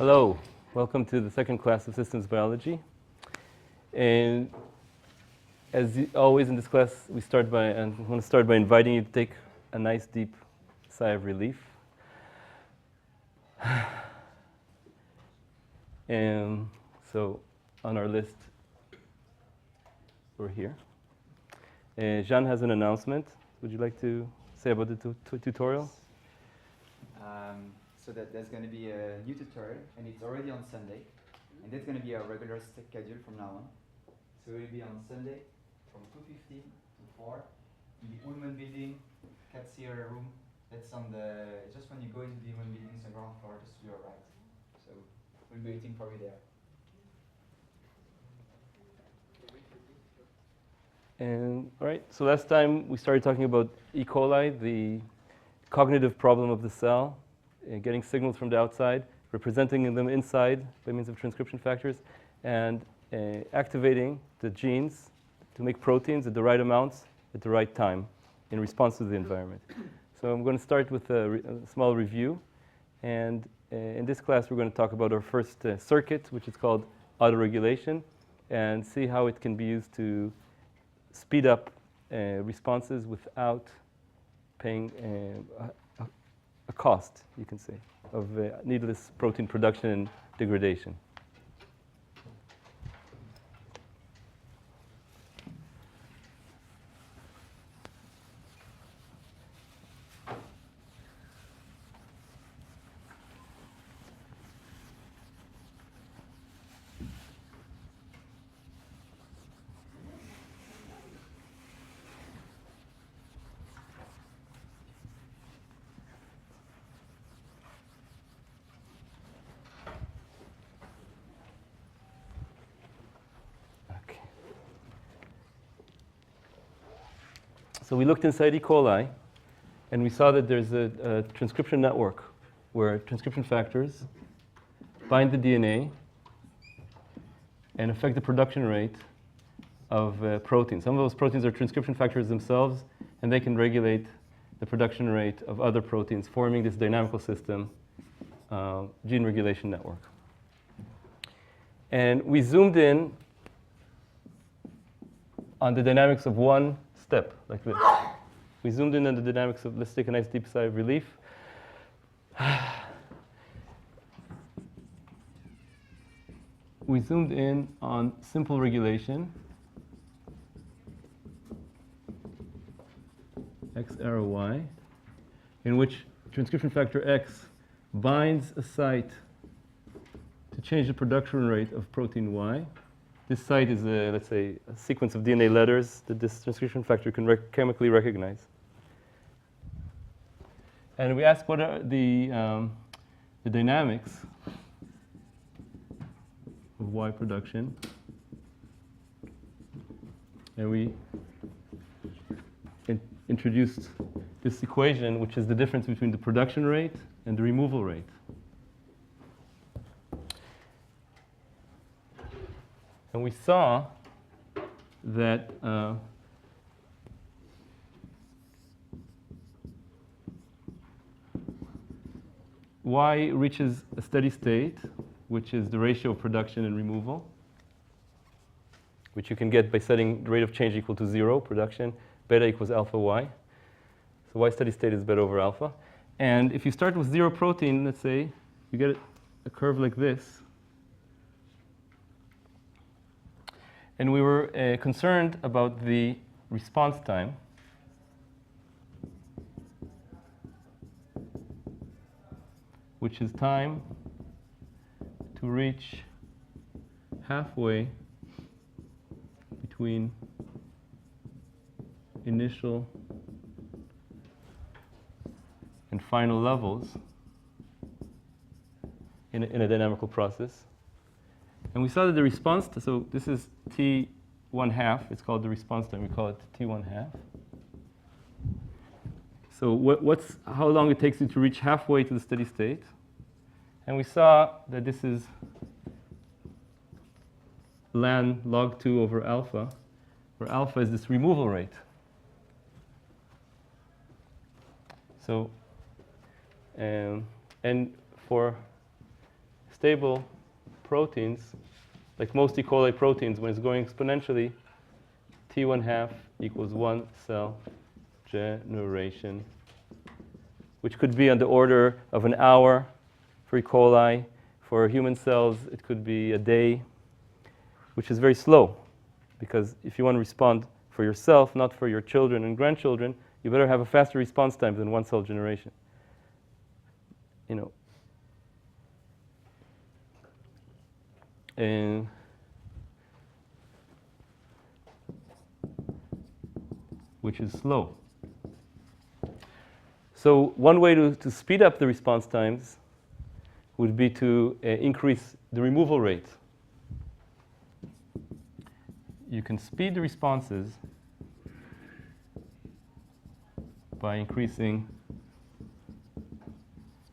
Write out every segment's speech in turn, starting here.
Hello, welcome to the second class of systems biology. And as always in this class, I want to start by inviting you to take a nice deep sigh of relief. And so on our list, we're here. Jean has an announcement. Would you like to say about the tutorial? So that there's going to be a new tutorial, and it's already on Sunday. And that's going to be our regular schedule from now on. So it will be on Sunday from 2:15 to 4 in the Ullman building, Cat Sierra room. That's on just when you go into the Ullman building, it's the ground floor, just to your right. So we'll be waiting for you there. And all right, so last time we started talking about E. coli, the cognitive problem of the cell, getting signals from the outside, representing them inside by means of transcription factors, and activating the genes to make proteins at the right amounts at the right time in response to the environment. So I'm going to start with a small review. And in this class, we're going to talk about our first circuit, which is called autoregulation, and see how it can be used to speed up responses without paying a cost, you can say, of needless protein production and degradation. So we looked inside E. coli, and we saw that there's a transcription network where transcription factors bind the DNA and affect the production rate of proteins. Some of those proteins are transcription factors themselves, and they can regulate the production rate of other proteins, forming this dynamical system, gene regulation network. And we zoomed in on the dynamics of one step, like this. We zoomed in on the dynamics of, let's take a nice deep sigh of relief. We zoomed in on simple regulation, X arrow Y, in which transcription factor X binds a site to change the production rate of protein Y. This site is, let's say, a sequence of DNA letters that this transcription factor can chemically recognize. And we ask what are the dynamics of Y production. And we introduced this equation, which is the difference between the production rate and the removal rate. And we saw that Y reaches a steady state, which is the ratio of production and removal, which you can get by setting the rate of change equal to 0, production, beta equals alpha Y. So Y steady state is beta over alpha. And if you start with 0 protein, let's say, you get a curve like this. And we were concerned about the response time. Which is time to reach halfway between initial and final levels in a dynamical process. And we saw that the response, so this is T1/2, it's called the response time, we call it T1/2. So how long it takes you to reach halfway to the steady state. And we saw that this is ln log 2 over alpha, where alpha is this removal rate. So, and for stable proteins, like most E. coli proteins, when it's going exponentially, T1/2 equals 1 cell generation, which could be on the order of an hour for E. coli. For human cells, it could be a day, which is very slow, because if you want to respond for yourself, not for your children and grandchildren, you better have a faster response time than 1 cell generation. You know, and which is slow. So one way to speed up the response times would be to increase the removal rate. You can speed the responses by increasing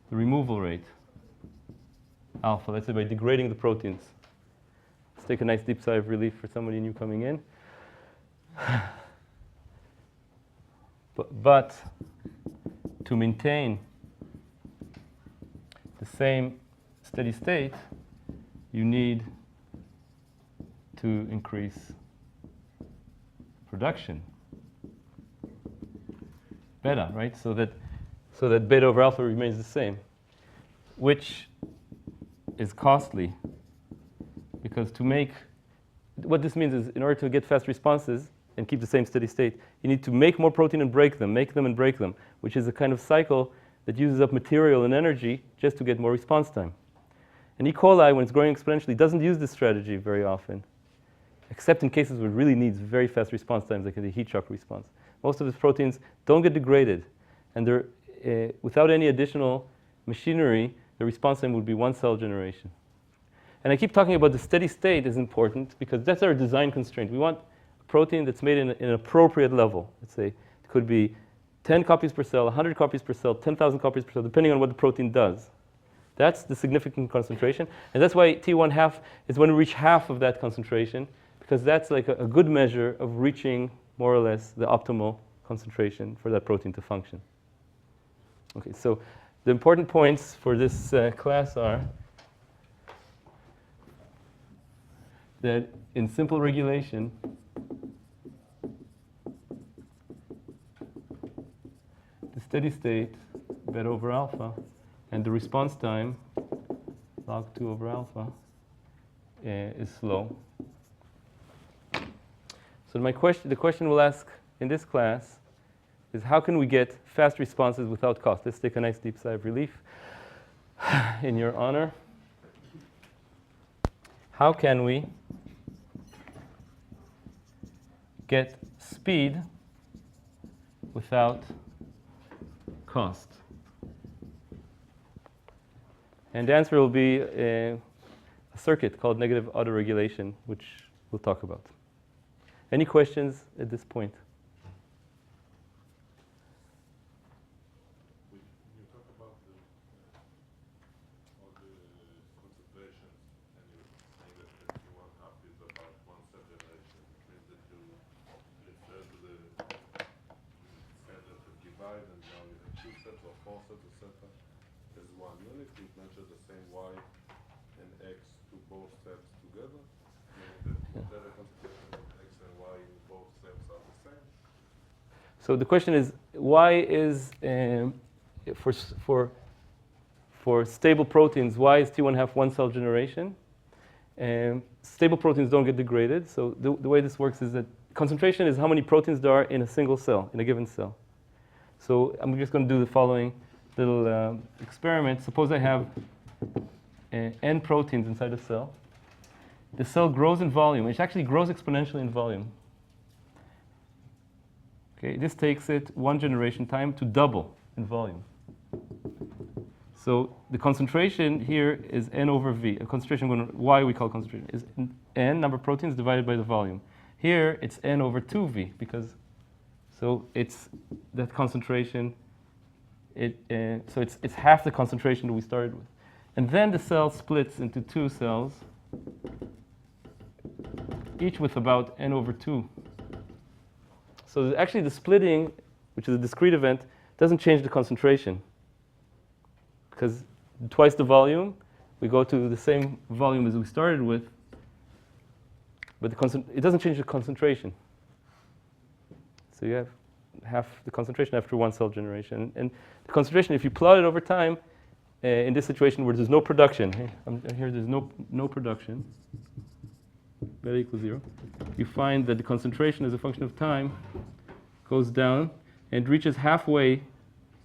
the removal rate, alpha, let's say by degrading the proteins. Let's take a nice deep sigh of relief for somebody new coming in. But to maintain the same steady state, you need to increase production, beta, right? So that beta over alpha remains the same, which is costly, because to make, what this means is in order to get fast responses and keep the same steady state, you need to make more protein and break them, make them and break them, which is a kind of cycle that uses up material and energy just to get more response time. And E. coli, when it's growing exponentially, doesn't use this strategy very often, except in cases where it really needs very fast response times, like in the heat shock response. Most of its proteins don't get degraded, and they're, without any additional machinery, the response time would be 1 cell generation. And I keep talking about the steady state is important because that's our design constraint. We want a protein that's made in an appropriate level. Let's say it could be 10 copies per cell, 100 copies per cell, 10,000 copies per cell, depending on what the protein does. That's the significant concentration. And that's why T1/2 is when we reach half of that concentration, because that's like a good measure of reaching more or less the optimal concentration for that protein to function. Okay, so the important points for this class are that in simple regulation, the steady state, beta over alpha, and the response time, log 2 over alpha, is slow. So the question we'll ask in this class is how can we get fast responses without cost? Let's take a nice deep sigh of relief in your honor. How can we get speed without cost? And the answer will be a circuit called negative autoregulation, which we'll talk about. Any questions at this point? You talk about all the concentrations, and you say that T1/2 is about 1 cell generation. It means that you refer to the standard of divide, and now you have 2 sets or 4 sets, etc. as 1 unit. You measure the same y and x to both sets together, meaning that the concentration of x and y in both sets are the same. So the question is, why is for stable proteins, why is T1/2 1 cell generation? Stable proteins don't get degraded. So the way this works is that concentration is how many proteins there are in a single cell, in a given cell. So I'm just going to do the following little experiment. Suppose I have n proteins inside a cell. The cell grows in volume. It actually grows exponentially in volume. Okay, this takes it 1 generation time to double in volume. So the concentration here is n over v. A concentration, y we call concentration, is n, number of proteins, divided by the volume. Here it's n over 2v, because so it's that concentration. So it's half the concentration that we started with. And then the cell splits into 2 cells, each with about n over 2. So actually the splitting, which is a discrete event, doesn't change the concentration, because twice the volume we go to the same volume as we started with, but it doesn't change the concentration. So you have half the concentration after one cell generation. And the concentration, if you plot it over time, in this situation where there's no production, here there's no production, beta equals 0, you find that the concentration as a function of time goes down and reaches halfway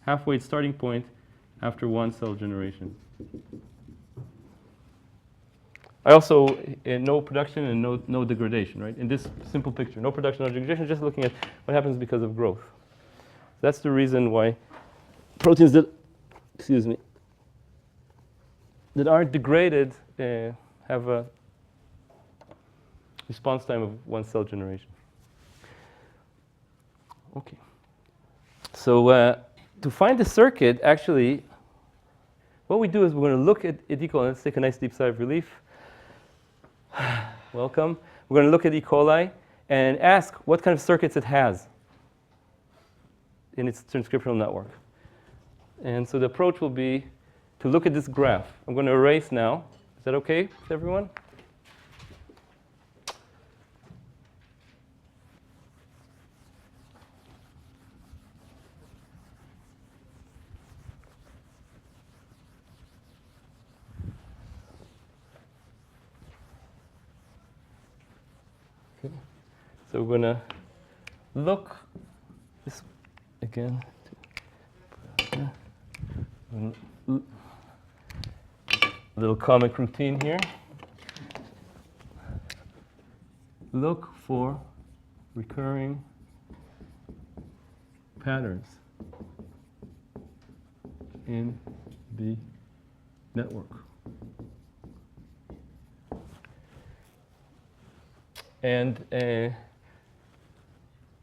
its starting point after one cell generation. I also, no production and no degradation, right? In this simple picture, no production, no degradation, just looking at what happens because of growth. That's the reason why proteins that, that aren't degraded have a response time of one cell generation. Okay. So to find the circuit, actually, what we do is we're going to look at E. coli. Let's take a nice deep sigh of relief. Welcome. We're going to look at E. coli and ask what kind of circuits it has in its transcriptional network. And so the approach will be to look at this graph. I'm going to erase now. Is that okay with everyone? So we're going to look this again. Little comic routine here. Look for recurring patterns in the network. And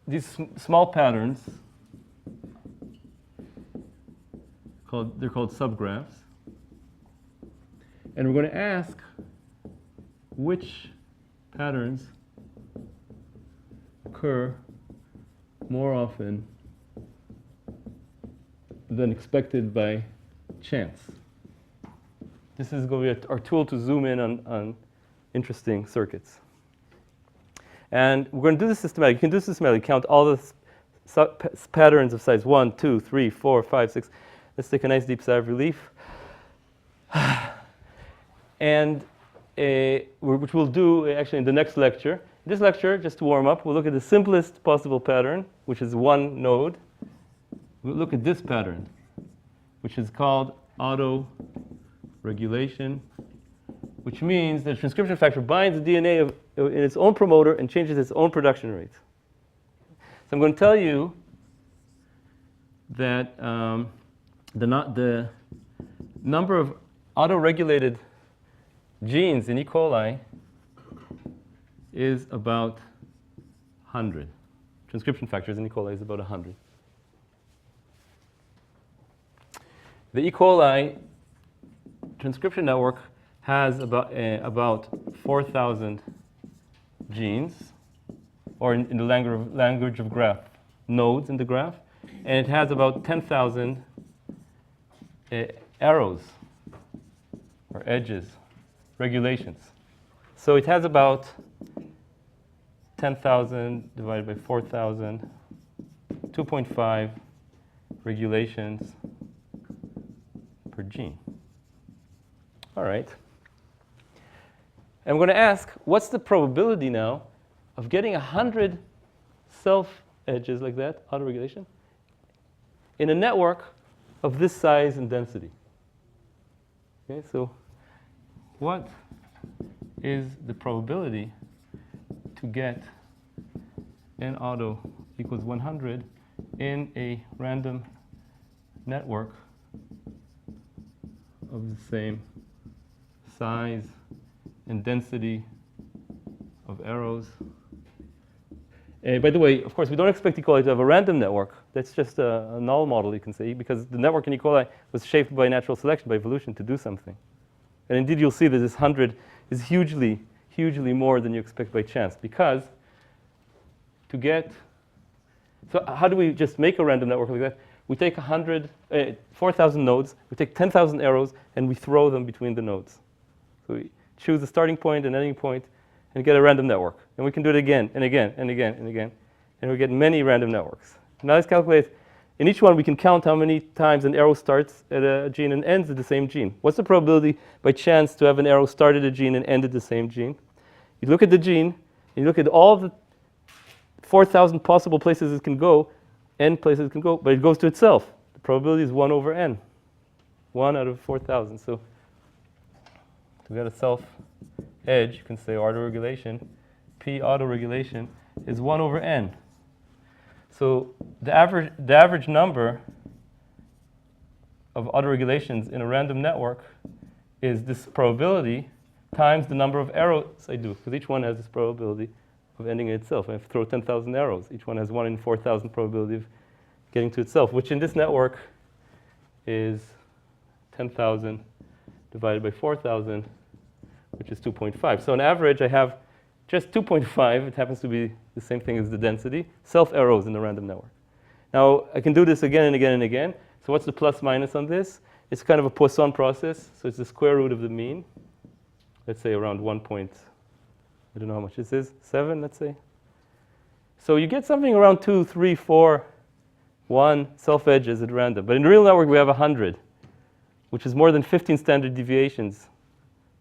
these small patterns, they're called subgraphs. And we're going to ask which patterns occur more often than expected by chance. This is going to be our tool to zoom in on interesting circuits. And we're going to do this systematically. You can do this systematically. Count all the patterns of size 1, 2, 3, 4, 5, 6. Let's take a nice deep sigh of relief. And which we'll do actually in the next lecture. In this lecture, just to warm up, we'll look at the simplest possible pattern, which is one node. We'll look at this pattern, which is called auto-regulation, which means that a transcription factor binds the DNA in its own promoter and changes its own production rate. So I'm going to tell you that the number of auto-regulated genes in E. coli is about 100. Transcription factors in E. coli is about 100. The E. coli transcription network has about 4,000 genes, or in the language of graph, nodes in the graph, and it has about 10,000 arrows or edges, regulations. So it has about 10,000 divided by 4,000, 2.5 regulations per gene. All right. And we're going to ask, what's the probability now of getting 100 self-edges like that, autoregulation, in a network of this size and density? Okay, so what is the probability to get n auto equals 100 in a random network of the same size and density of arrows? By the way, of course, we don't expect E. coli to have a random network. That's just a null model, you can say, because the network in E. coli was shaped by natural selection, by evolution, to do something. And indeed, you'll see that this 100 is hugely, hugely more than you expect by chance, because to get, so how do we just make a random network like that? We take 4,000 nodes, we take 10,000 arrows, and we throw them between the nodes. So we choose a starting point and ending point, and get a random network. And we can do it again, and again, and again, and again. And we get many random networks. Now let's calculate. In each one, we can count how many times an arrow starts at a gene and ends at the same gene. What's the probability, by chance, to have an arrow start at a gene and end at the same gene? You look at the gene, and you look at all the 4,000 possible places it can go, n places it can go, but it goes to itself. The probability is 1 over n, 1 out of 4,000. So to get a self-edge, you can say autoregulation, P autoregulation is 1 over n. So the average number of autoregulations in a random network is this probability times the number of arrows I do, because each one has this probability of ending in itself. If I throw 10,000 arrows, each one has 1 in 4,000 probability of getting to itself, which in this network is 10,000 divided by 4,000, which is 2.5. So on average, I have just 2.5. It happens to be the same thing as the density, self-arrows in the random network. Now, I can do this again and again and again. So what's the plus minus on this? It's kind of a Poisson process. So it's the square root of the mean. Let's say around 1 point, I don't know how much this is, 7, let's say. So you get something around 2, 3, 4, 1 self-edges at random. But in the real network, we have 100, which is more than 15 standard deviations,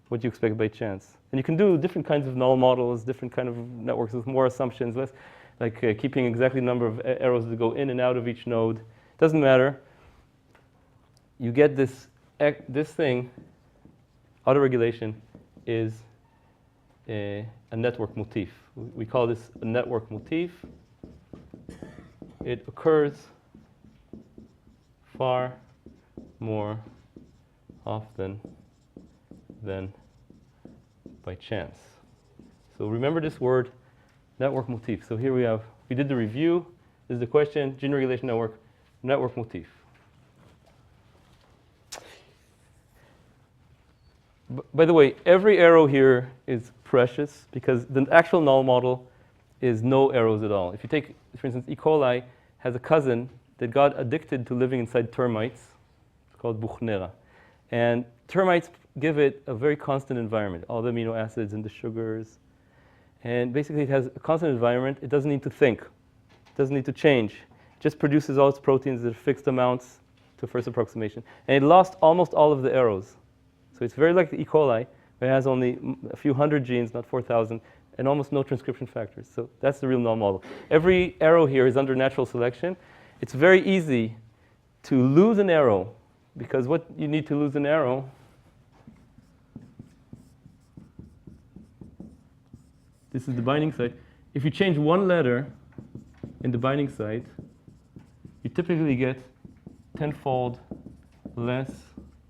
what you expect by chance. And you can do different kinds of null models, different kind of networks with more assumptions, less like keeping exactly the number of arrows that go in and out of each node. Doesn't matter. You get this thing, autoregulation, is a network motif. We call this a network motif. It occurs far more often than by chance. So remember this word, network motif. So here we did the review. This is the question, gene regulation network motif. By the way, every arrow here is precious because the actual null model is no arrows at all. If you take, for instance, E. coli has a cousin that got addicted to living inside termites. It's called Buchnera. And termites give it a very constant environment, all the amino acids and the sugars. And basically, it has a constant environment. It doesn't need to think. It doesn't need to change. It just produces all its proteins at fixed amounts to first approximation. And it lost almost all of the arrows. So it's very like the E. coli, but it has only a few hundred genes, not 4,000, and almost no transcription factors. So that's the real null model. Every arrow here is under natural selection. It's very easy to lose an arrow, because what you need to lose an arrow this is the binding site. If you change one letter in the binding site, you typically get 10-fold less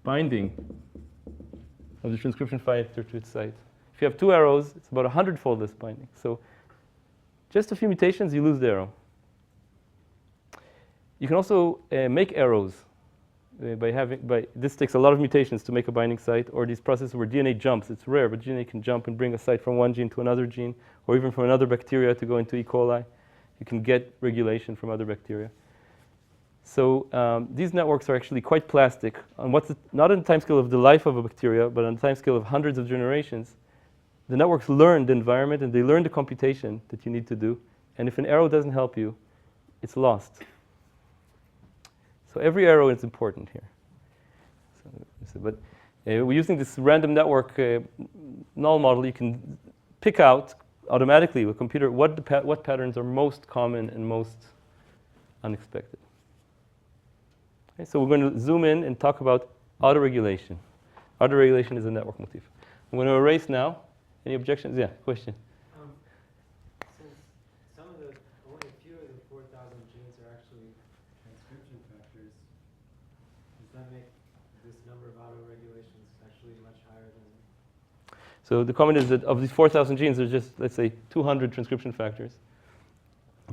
binding of the transcription factor to its site. If you have 2 arrows, it's about 100-fold less binding. So just a few mutations, you lose the arrow. You can also make arrows this takes a lot of mutations to make a binding site, or these processes where DNA jumps. It's rare, but DNA can jump and bring a site from one gene to another gene, or even from another bacteria to go into E. coli. You can get regulation from other bacteria. So these networks are actually quite plastic. On not on the time scale of the life of a bacteria, but on the time scale of hundreds of generations. The networks learn the environment, and they learn the computation that you need to do. And if an arrow doesn't help you, it's lost. So every arrow is important here. But we're using this random network null model. You can pick out automatically with a computer what patterns are most common and most unexpected. Okay, so we're going to zoom in and talk about autoregulation. Autoregulation is a network motif. I'm going to erase now. Any objections? Yeah, question. Since only a few of the 4,000 genes are actually transcription factors, does that make this number of autoregulations actually much higher than? So the comment is that of these 4,000 genes, there's just, let's say, 200 transcription factors.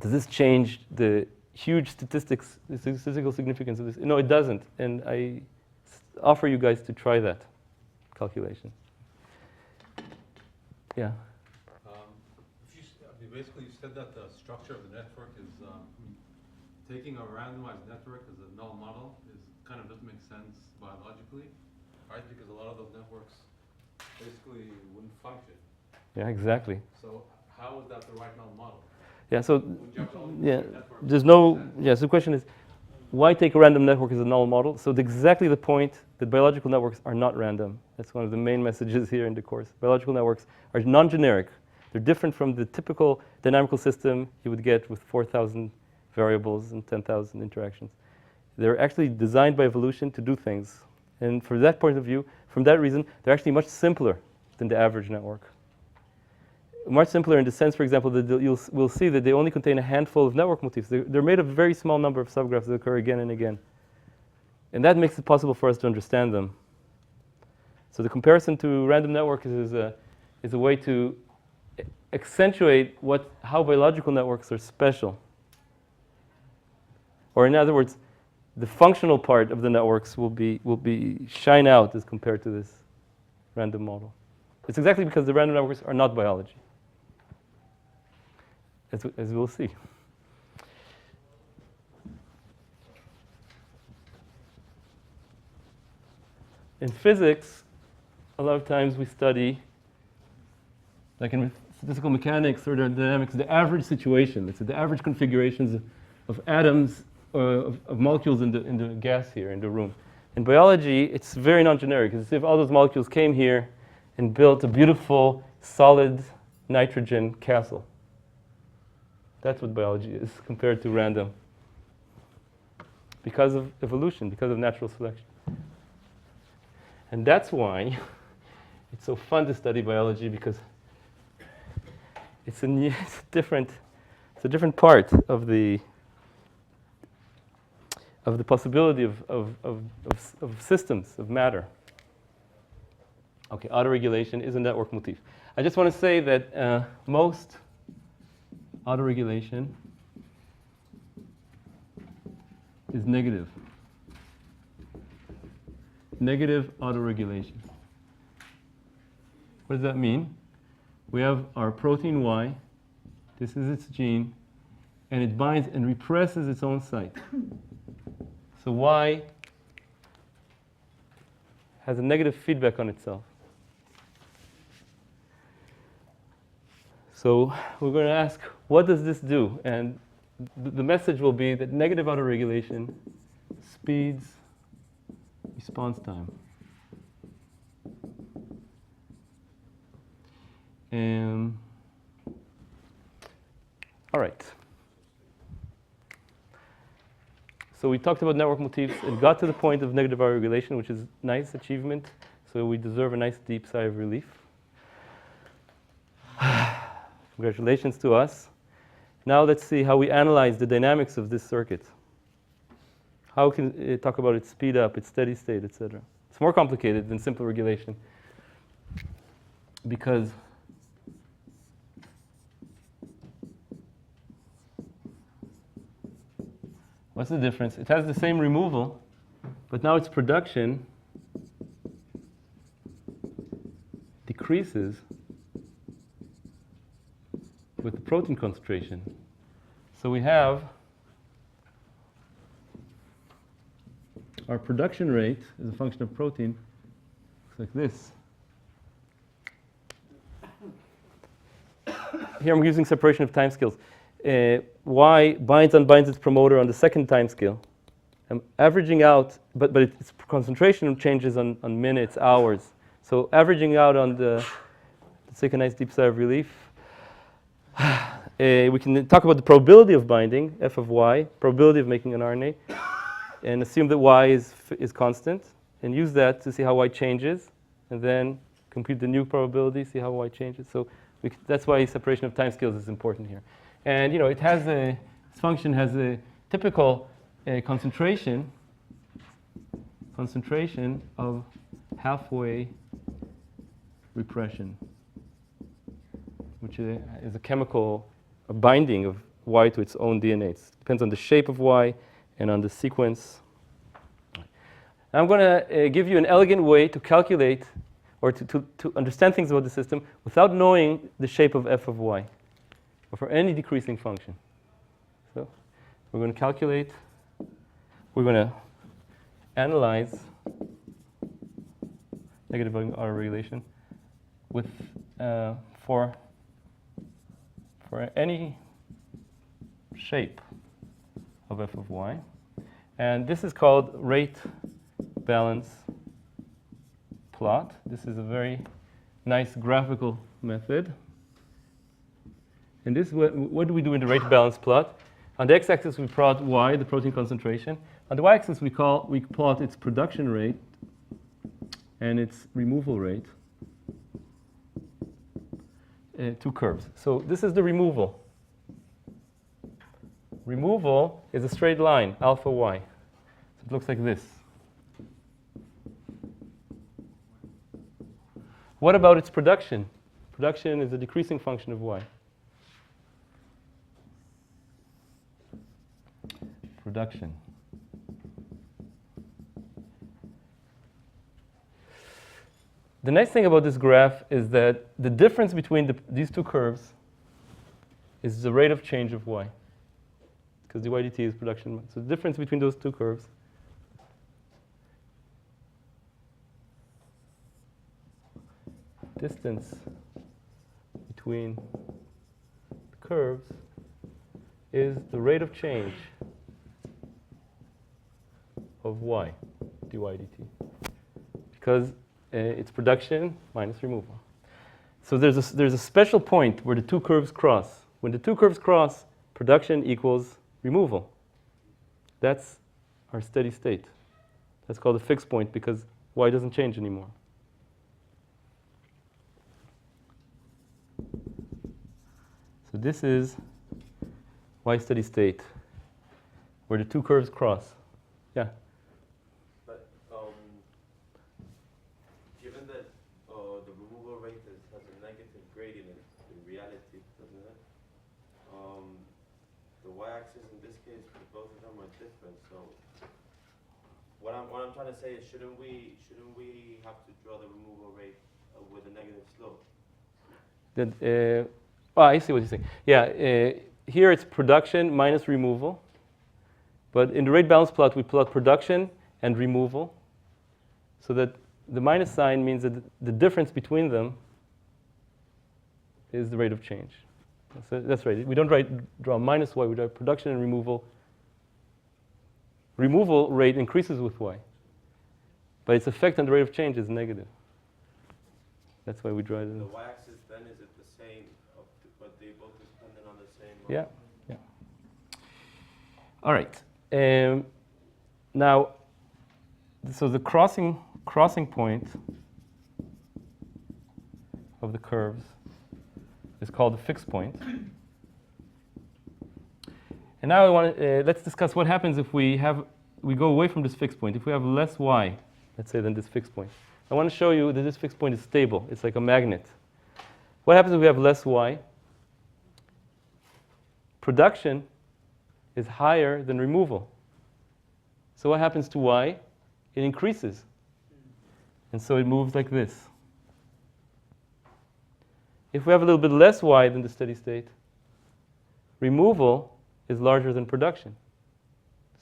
Does this change the huge statistical significance of this? No, it doesn't. And I offer you guys to try that calculation. Yeah. Basically, you said that the structure of the network is taking a randomized network as a null model is kind of doesn't make sense biologically, right? Because a lot of those networks basically wouldn't function. Yeah, exactly. So how is that the right null model? Yeah, so Would you have to only yeah, make a network there's that no, makes sense? yeah, so the question is, why take a random network as a null model? So exactly the point that biological networks are not random. That's one of the main messages here in the course. Biological networks are non-generic. They're different from the typical dynamical system you would get with 4,000 variables and 10,000 interactions. They're actually designed by evolution to do things. And from that point of view, from that reason, they're actually much simpler than the average network. Much simpler in the sense, for example, that we'll see that they only contain a handful of network motifs. They're made of a very small number of subgraphs that occur again and again. And that makes it possible for us to understand them. So the comparison to random networks is a way to accentuate how biological networks are special. Or in other words, the functional part of the networks will be shine out as compared to this random model. It's exactly because the random networks are not biology, as we'll see. In physics, a lot of times we study, like in statistical mechanics or dynamics, the average situation. It's the average configurations of atoms or of molecules in the gas here in the room. In biology, it's very non-generic. It's as if all those molecules came here and built a beautiful, solid nitrogen castle. That's what biology is compared to random. Because of evolution, because of natural selection. And that's why it's so fun to study biology, because it's a different part of the possibility of systems, of matter. Okay, autoregulation is a network motif. I just want to say that most autoregulation is negative. Negative autoregulation. What does that mean? We have our protein Y. This is its gene. And it binds and represses its own site. So Y has a negative feedback on itself. So we're going to ask, what does this do? And the message will be that negative autoregulation speeds response time. All right. So we talked about network motifs and got to the point of negative autoregulation, which is a nice achievement. So we deserve a nice deep sigh of relief. Congratulations to us. Now let's see how we analyze the dynamics of this circuit. How can it talk about its speed up, its steady state, etc. It's more complicated than simple regulation, because what's the difference? It has the same removal, but now its production decreases with the protein concentration. So we have our production rate as a function of protein. Looks like this. Here I'm using separation of timescales. Y binds unbinds its promoter on the second timescale. I'm averaging out, but its concentration changes on minutes, hours. So averaging out on the, let's take a nice deep sigh of relief. We can talk about the probability of binding, f of y, probability of making an RNA, and assume that y is constant, and use that to see how y changes, and then compute the new probability, see how y changes. So that's why separation of timescales is important here. And it has this function has a typical concentration of halfway repression, which is a chemical binding of Y to its own DNA. It depends on the shape of Y and on the sequence. I'm going to give you an elegant way to calculate or to understand things about the system without knowing the shape of f of y or for any decreasing function. So we're going to calculate, we're going to analyze negative autoregulation with for any shape of f of y. And this is called rate balance plot. This is a very nice graphical method. And this, what do we do in the rate balance plot? On the x-axis, we plot y, the protein concentration. On the y-axis, we plot its production rate and its removal rate. Two curves. So this is the removal. Removal is a straight line, alpha y. So it looks like this. What about its production? Production is a decreasing function of y. Production. The nice thing about this graph is that the difference between these two curves is the rate of change of y, because dy dt is production. So the difference between those two curves distance between the curves is the rate of change of y, dy dt, because it's production minus removal. So there's a special point where the two curves cross. When the two curves cross, production equals removal. That's our steady state. That's called a fixed point because y doesn't change anymore. So this is y steady state, where the two curves cross. Yeah? But given that the removal rate has a negative gradient in reality, doesn't it? The y-axis in this case, both of them are different. So what I'm trying to say is, shouldn't we have to draw the removal rate with a negative slope? I see what you're saying. Yeah, here it's production minus removal. But in the rate balance plot, we plot production and removal. So that the minus sign means that the difference between them is the rate of change. So that's right. We don't draw minus y, we draw production and removal. Removal rate increases with y. But its effect on the rate of change is negative. That's why we draw it in. The y-axis then, is it the same, but they both dependent on the same? Yeah, yeah. All right. Now, so the crossing point of the curves is called the fixed point. And now let's discuss what happens if we go away from this fixed point. If we have less y, let's say, than this fixed point. I want to show you that this fixed point is stable. It's like a magnet. What happens if we have less y? Production is higher than removal. So what happens to y? It increases. And so it moves like this. If we have a little bit less y than the steady state, removal is larger than production.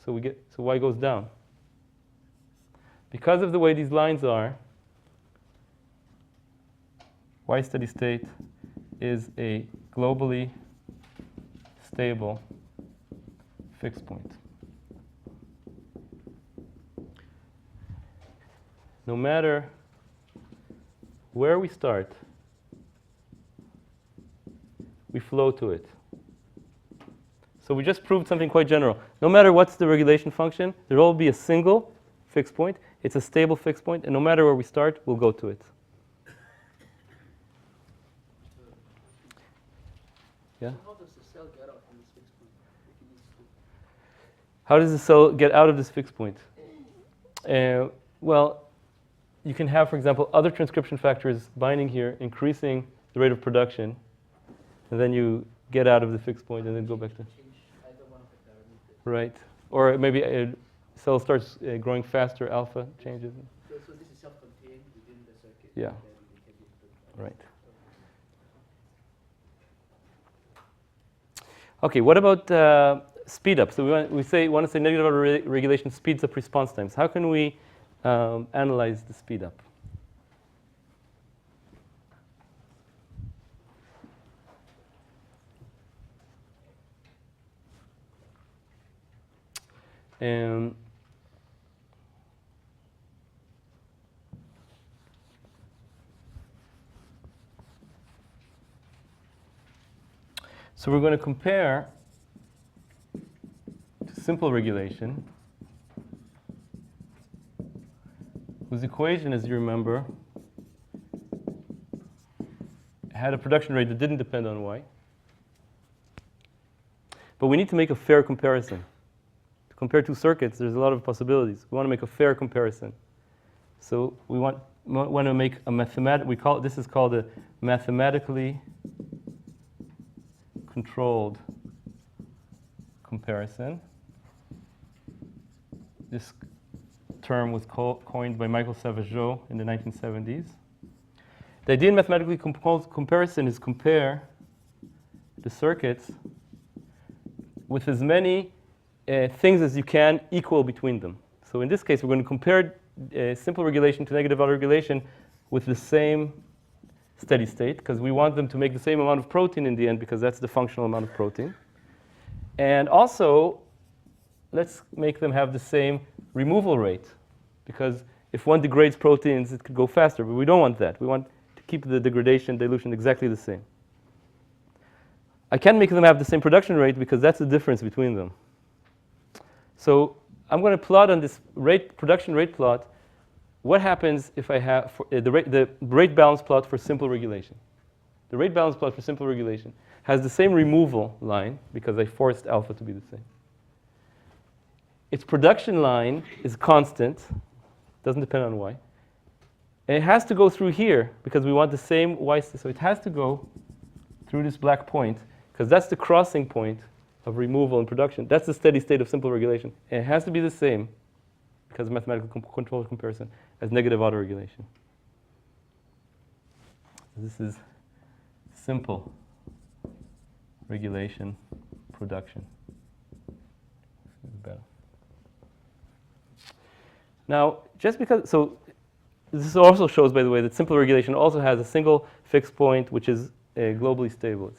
So y goes down. Because of the way these lines are, y steady state is a globally stable fixed point. No matter where we start, we flow to it. So we just proved something quite general. No matter what's the regulation function, there will be a single fixed point. It's a stable fixed point, and no matter where we start, we'll go to it. Yeah? How does the cell get out from this fixed point? How does the cell get out of this fixed point? Well, you can have, for example, other transcription factors binding here, increasing the rate of production, and then you get out of the fixed point and then go back to. Change either one of the parameters. Right. Or maybe a cell starts growing faster, alpha changes. So this is self-contained within the circuit. Yeah. And then it can be input. Right. Okay, what about speed up. So we want to say negative auto-regulation speeds up response times. How can we analyze the speed up? So we're going to compare to simple regulation, whose equation, as you remember, had a production rate that didn't depend on y. But we need to make a fair comparison. To compare two circuits, there's a lot of possibilities. We want to make a fair comparison. So we want to make a this is called a mathematically controlled comparison. This term was coined by Michael Savageau in the 1970s. The idea in mathematically composed comparison is compare the circuits with as many things as you can equal between them. So in this case, we're going to compare simple regulation to negative auto-regulation with the same steady state, because we want them to make the same amount of protein in the end, because that's the functional amount of protein. And also, let's make them have the same removal rate, because if one degrades proteins, it could go faster, but we don't want that. We want to keep the degradation, dilution exactly the same. I can't make them have the same production rate, because that's the difference between them. So I'm going to plot on this production rate plot what happens if I have the rate balance plot for simple regulation. The rate balance plot for simple regulation has the same removal line, because I forced alpha to be the same. Its production line is constant, doesn't depend on y. And it has to go through here, because we want the same y. So it has to go through this black point, because that's the crossing point of removal and production. That's the steady state of simple regulation. And it has to be the same, because of mathematical controlled comparison, as negative autoregulation. This is simple regulation production. This is better. Now, just because, so this also shows, by the way, that simple regulation also has a single fixed point, which is globally stable.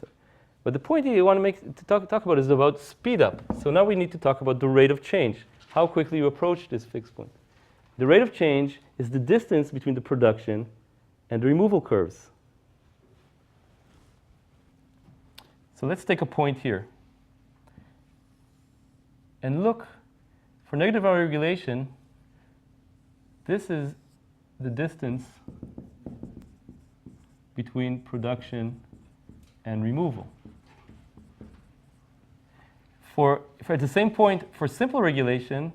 But the point here you want to talk about is about speed up. So now we need to talk about the rate of change, how quickly you approach this fixed point. The rate of change is the distance between the production and the removal curves. So let's take a point here. And look, for negative auto-regulation, this is the distance between production and removal. For at the same point, for simple regulation,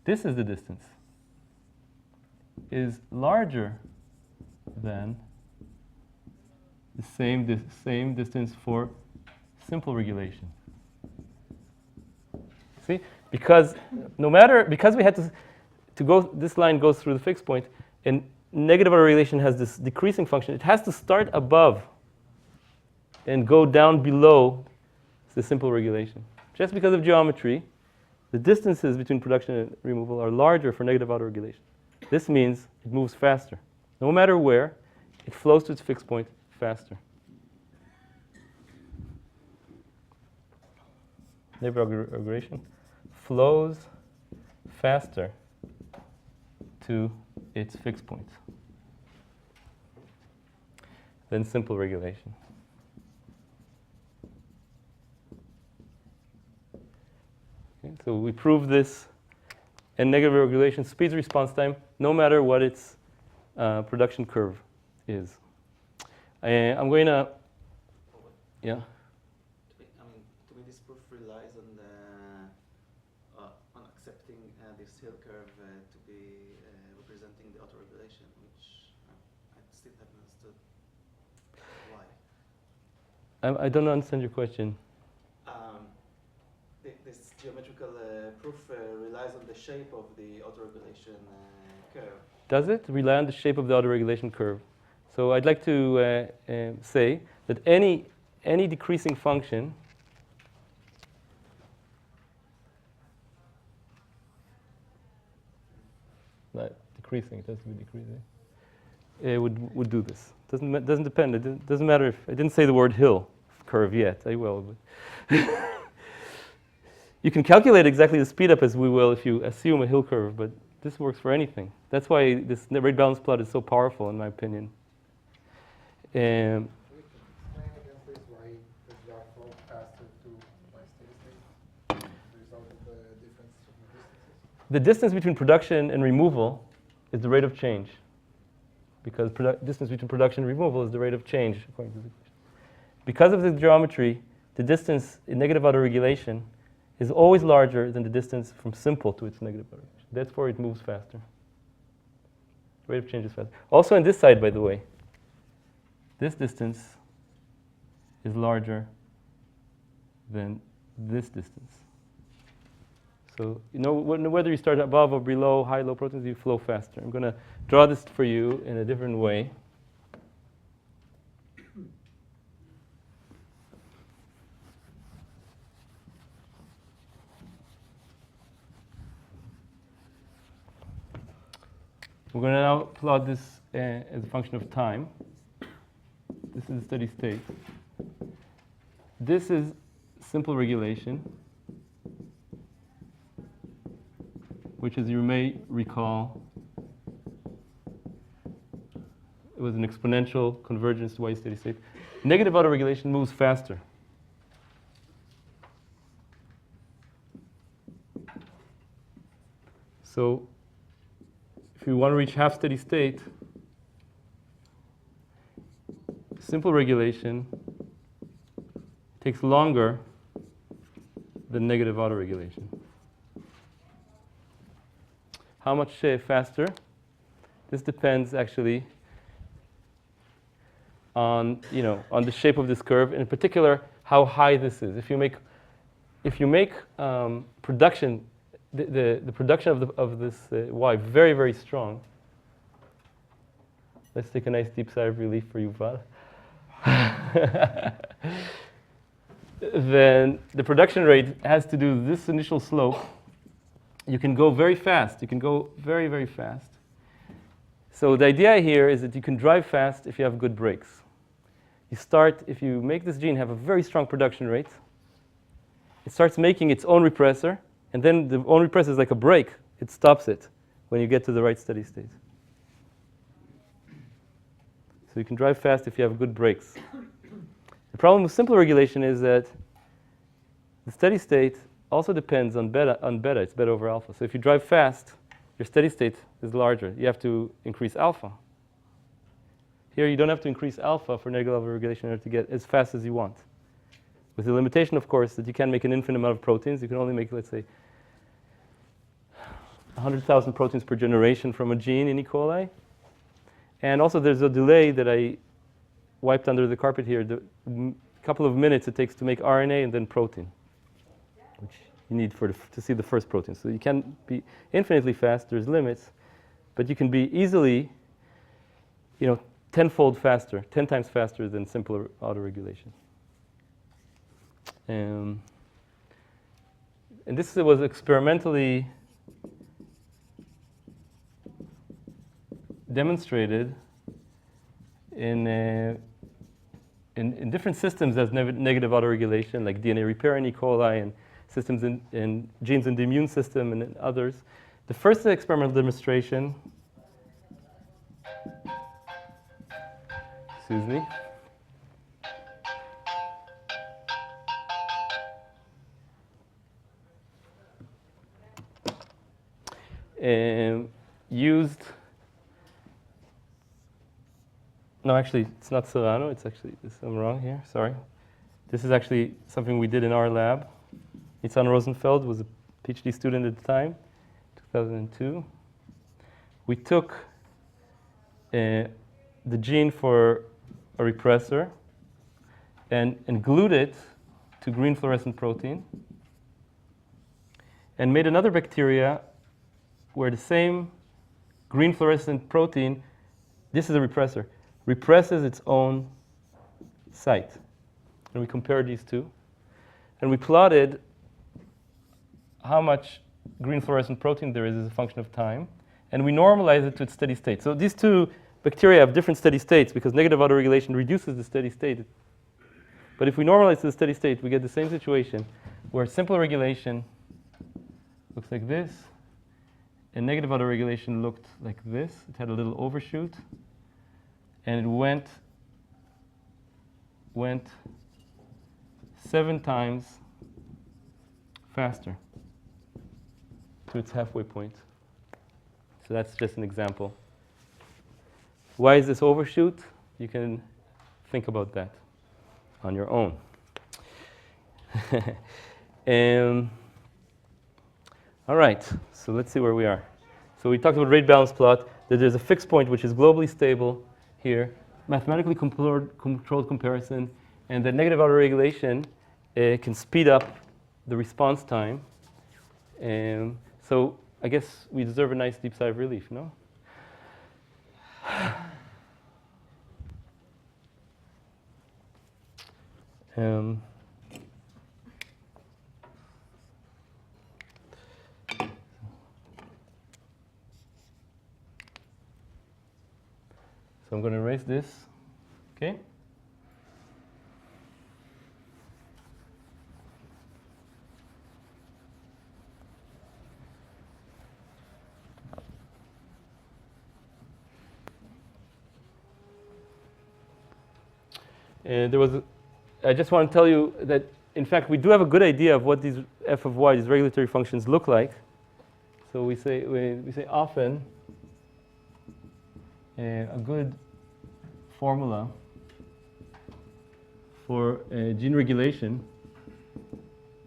this is the distance, is larger than the same distance for simple regulation. See? Because we had to go, this line goes through the fixed point, and negative auto-regulation has this decreasing function. It has to start above and go down below the simple regulation. Just because of geometry, the distances between production and removal are larger for negative auto-regulation. This means it moves faster. No matter where, it flows to its fixed point faster. Negative auto-regulation flows faster to its fixed point than simple regulation. Okay, so we prove this, and negative regulation speeds response time no matter what its production curve is. I'm going to, yeah. To me, this proof relies on on accepting this hill curve to be representing the autoregulation, which I still haven't understood why. I don't understand your question. This geometrical proof relies on the shape of the autoregulation curve. Does it rely on the shape of the autoregulation curve? So I'd like to say that any decreasing function not decreasing. It has to be decreasing. It would do this. Doesn't depend. Doesn't matter if I didn't say the word hill curve yet. I will. But you can calculate exactly the speed up as we will if you assume a hill curve, but this works for anything. That's why this rate balance plot is so powerful, in my opinion. Explain again, please, why does that fall faster to my steady state? The result of the difference in distances? The distance between production and removal is the rate of change. Because distance between production and removal is the rate of change, according to the equation. Because of the geometry, the distance in negative autoregulation is always larger than the distance from simple to its negative autoregulation. Therefore, it moves faster. Rate of change is faster. Also on this side, by the way, this distance is larger than this distance. So you know whether you start above or below high, low protons, you flow faster. I'm going to draw this for you in a different way. We're going to now plot this as a function of time. This is a steady state. This is simple regulation, which, as you may recall, it was an exponential convergence to y steady state. Negative autoregulation moves faster. So if you want to reach half steady state, simple regulation takes longer than negative autoregulation. How much faster? This depends actually on the shape of this curve, and in particular how high this is. If you make production, the production of this y very, very strong. Let's take a nice deep sigh of relief for you, Val. Then the production rate has to do this initial slope. You can go very fast. You can go very, very fast. So the idea here is that you can drive fast if you have good brakes. If you make this gene have a very strong production rate, it starts making its own repressor, and then the own repressor is like a brake. It stops it when you get to the right steady state. So you can drive fast if you have good brakes. The problem with simple regulation is that the steady state also depends on beta. It's beta over alpha. So if you drive fast, your steady state is larger. You have to increase alpha. Here you don't have to increase alpha for negative level regulation in order to get as fast as you want. With the limitation, of course, that you can't make an infinite amount of proteins. You can only make, let's say, 100,000 proteins per generation from a gene in E. coli. And also there's a delay that I wiped under the carpet here, the couple of minutes it takes to make RNA and then protein, which you need to see the first protein. So you can't be infinitely fast, there's limits, but you can be easily, tenfold faster, 10 times faster than simple autoregulation. And this was experimentally demonstrated in different systems as negative autoregulation, like DNA repair in E. coli, and systems in genes in the immune system and in others. The first experimental demonstration, excuse me, used, no, actually, it's not Serrano. It's actually, I'm wrong here. Sorry. This is actually something we did in our lab. Nitzan Rosenfeld was a PhD student at the time, 2002. We took the gene for a repressor and glued it to green fluorescent protein and made another bacteria where the same green fluorescent protein, this is a repressor, represses its own site. And we compared these two. And we plotted how much green fluorescent protein there is as a function of time. and we normalize it to its steady state. So these two bacteria have different steady states because negative autoregulation reduces the steady state. But if we normalize to the steady state, we get the same situation where simple regulation looks like this, and negative autoregulation looked like this. It had a little overshoot, and it went 7 times faster to its halfway point. So that's just an example. Why is this overshoot? You can think about that on your own. All right, so let's see where we are. So we talked about rate balance plot, that there's a fixed point which is globally stable here, mathematically controlled comparison, and that negative autoregulation can speed up the response time. So I guess we deserve a nice deep sigh of relief, no? So I'm going to erase this, okay? I just want to tell you that, in fact, we do have a good idea of what these f of y, these regulatory functions, look like. So we say often a good formula for gene regulation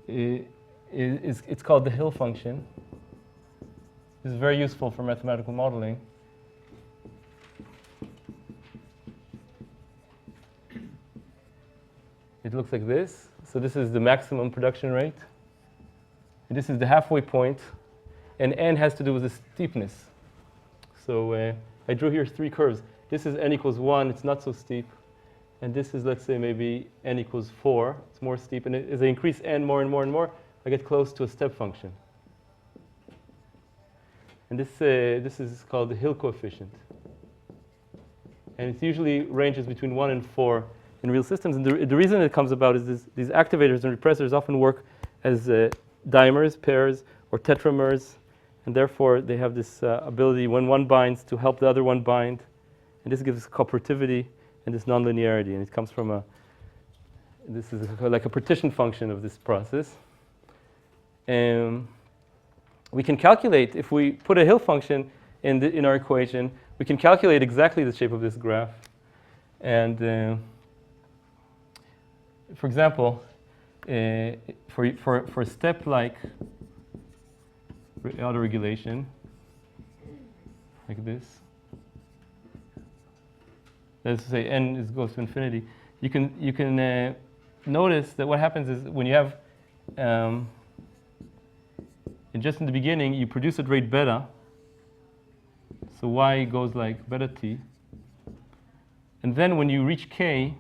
it's called the Hill function. This is very useful for mathematical modeling. It looks like this. So this is the maximum production rate. And this is the halfway point. And n has to do with the steepness. So I drew here 3 curves. This is n equals 1. It's not so steep. And this is, let's say, maybe n equals 4. It's more steep. And as I increase n more and more and more, I get close to a step function. And this is called the Hill coefficient. And it usually ranges between 1 and 4 in real systems. And the reason it comes about is these activators and repressors often work as dimers, pairs, or tetramers. And therefore, they have this ability, when one binds, to help the other one bind. And this gives cooperativity and this nonlinearity. And it comes from this is like a partition function of this process. We can calculate, if we put a Hill function in our equation, we can calculate exactly the shape of this graph. And for example, for a step like autoregulation, like this, let's say n goes to infinity, you can notice that what happens is when you have just in the beginning, you produce at rate beta. So y goes like beta t. And then when you reach k,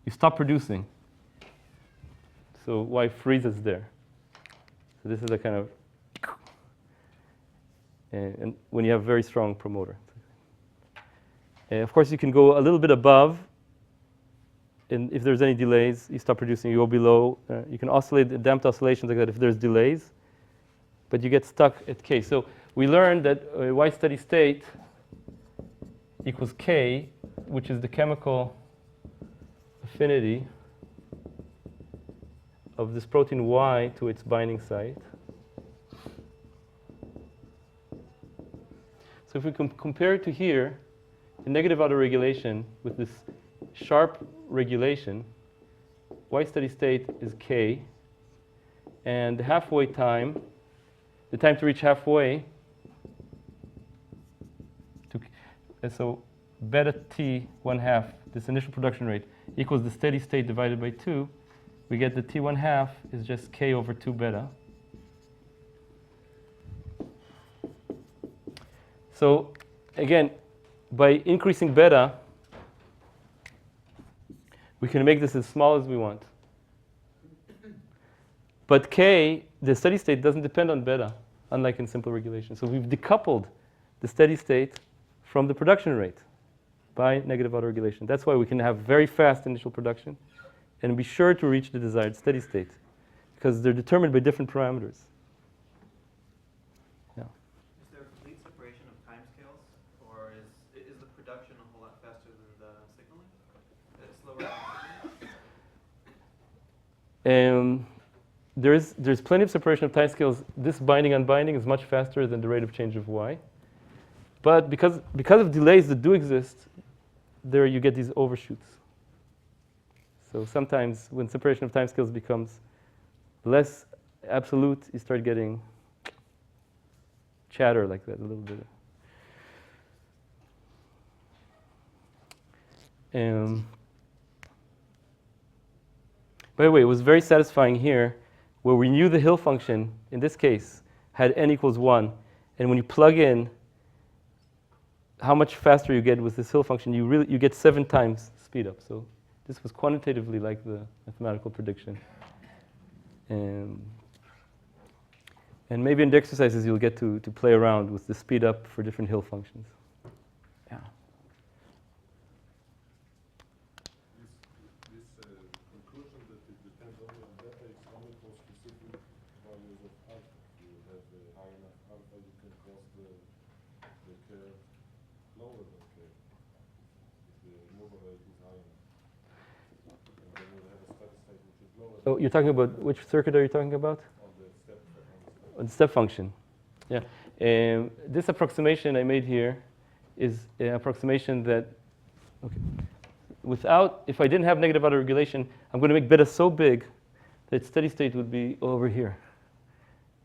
you stop producing. So y freezes there. So this is a kind of, and when you have very strong promoter. Of course, you can go a little bit above. And if there's any delays, you stop producing, you go below. You can oscillate, damped oscillations like that if there's delays. But you get stuck at k. So we learned that y steady state equals k, which is the chemical affinity of this protein Y to its binding site. So if we compare it to here, the negative autoregulation with this sharp regulation, Y steady state is K, and the halfway time, the time to reach halfway, so beta T 1/2, this initial production rate, equals the steady state divided by 2. We get the T 1/2 is just K over 2 beta. So again, by increasing beta, we can make this as small as we want. But K, the steady state, doesn't depend on beta. unlike in simple regulation. So we've decoupled the steady state from the production rate by negative autoregulation. That's why we can have very fast initial production and be sure to reach the desired steady state, because they're determined by different parameters. Yeah. Is there a complete separation of timescales, or is the production a whole lot faster than the signaling? Slower than the signaling? There's plenty of separation of timescales. This binding unbinding is much faster than the rate of change of y. But because of delays that do exist, there you get these overshoots. So sometimes when separation of timescales becomes less absolute, you start getting chatter like that a little bit. By the way, it was very satisfying here where we knew the Hill function, in this case, had n equals 1. And when you plug in how much faster you get with this Hill function, you get 7 times speed up. So this was quantitatively like the mathematical prediction. And maybe in the exercises you'll get to play around with the speed up for different Hill functions. Yeah. This conclusion that it depends only on beta is only for specific values of alpha. You have high enough alpha, you can cross the curve lower than k if the removal rate is high enough. And then you'll have a steady state which is lower Oh, you're talking about, which circuit are you talking about? on the step. On the step function. Yeah. This approximation I made here is an approximation that, okay, if I didn't have negative autoregulation, I'm going to make beta so big that steady state would be over here.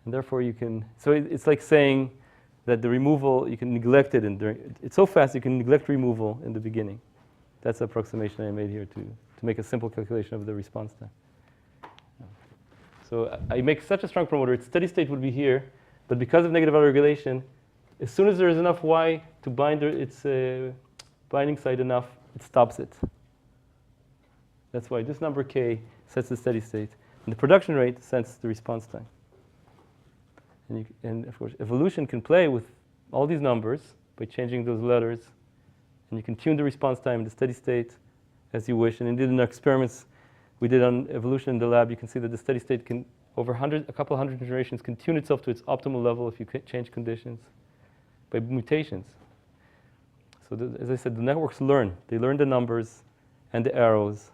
And therefore you can, so it's like saying that the removal, you can neglect it, it's so fast you can neglect removal in the beginning. That's the approximation I made here to make a simple calculation of the response time. So I make such a strong promoter, its steady state would be here, but because of negative autoregulation, as soon as there is enough y to bind its binding site enough, it stops it. That's why this number k sets the steady state, and the production rate sets the response time. And of course, evolution can play with all these numbers by changing those letters, and you can tune the response time, the steady state, as you wish. And indeed, in our experiments we did on evolution in the lab, you can see that the steady state can, over a couple hundred generations, can tune itself to its optimal level if you change conditions by mutations. So as I said, the networks learn. They learn the numbers and the arrows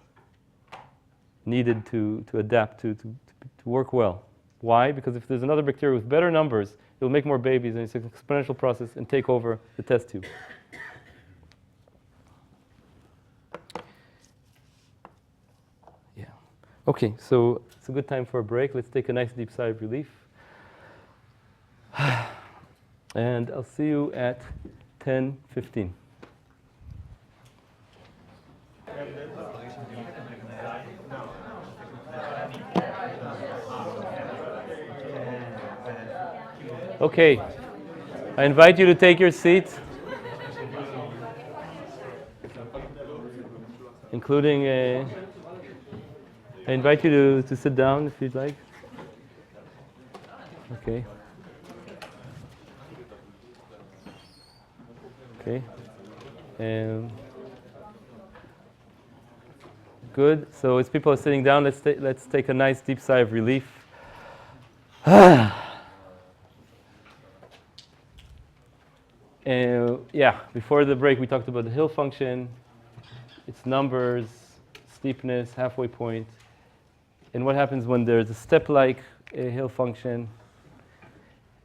needed to adapt to work well. Why? Because if there's another bacteria with better numbers, it'll make more babies, and it's an exponential process and take over the test tube. Yeah. Okay, so it's a good time for a break. Let's take a nice deep sigh of relief. And I'll see you at 10:15. Okay, I invite you to take your seat, including I invite you to sit down if you'd like. Okay. Okay. Good. So as people are sitting down, let's take a nice deep sigh of relief. Yeah, before the break we talked about the Hill function, its numbers, steepness, halfway point, and what happens when there's a step-like Hill function.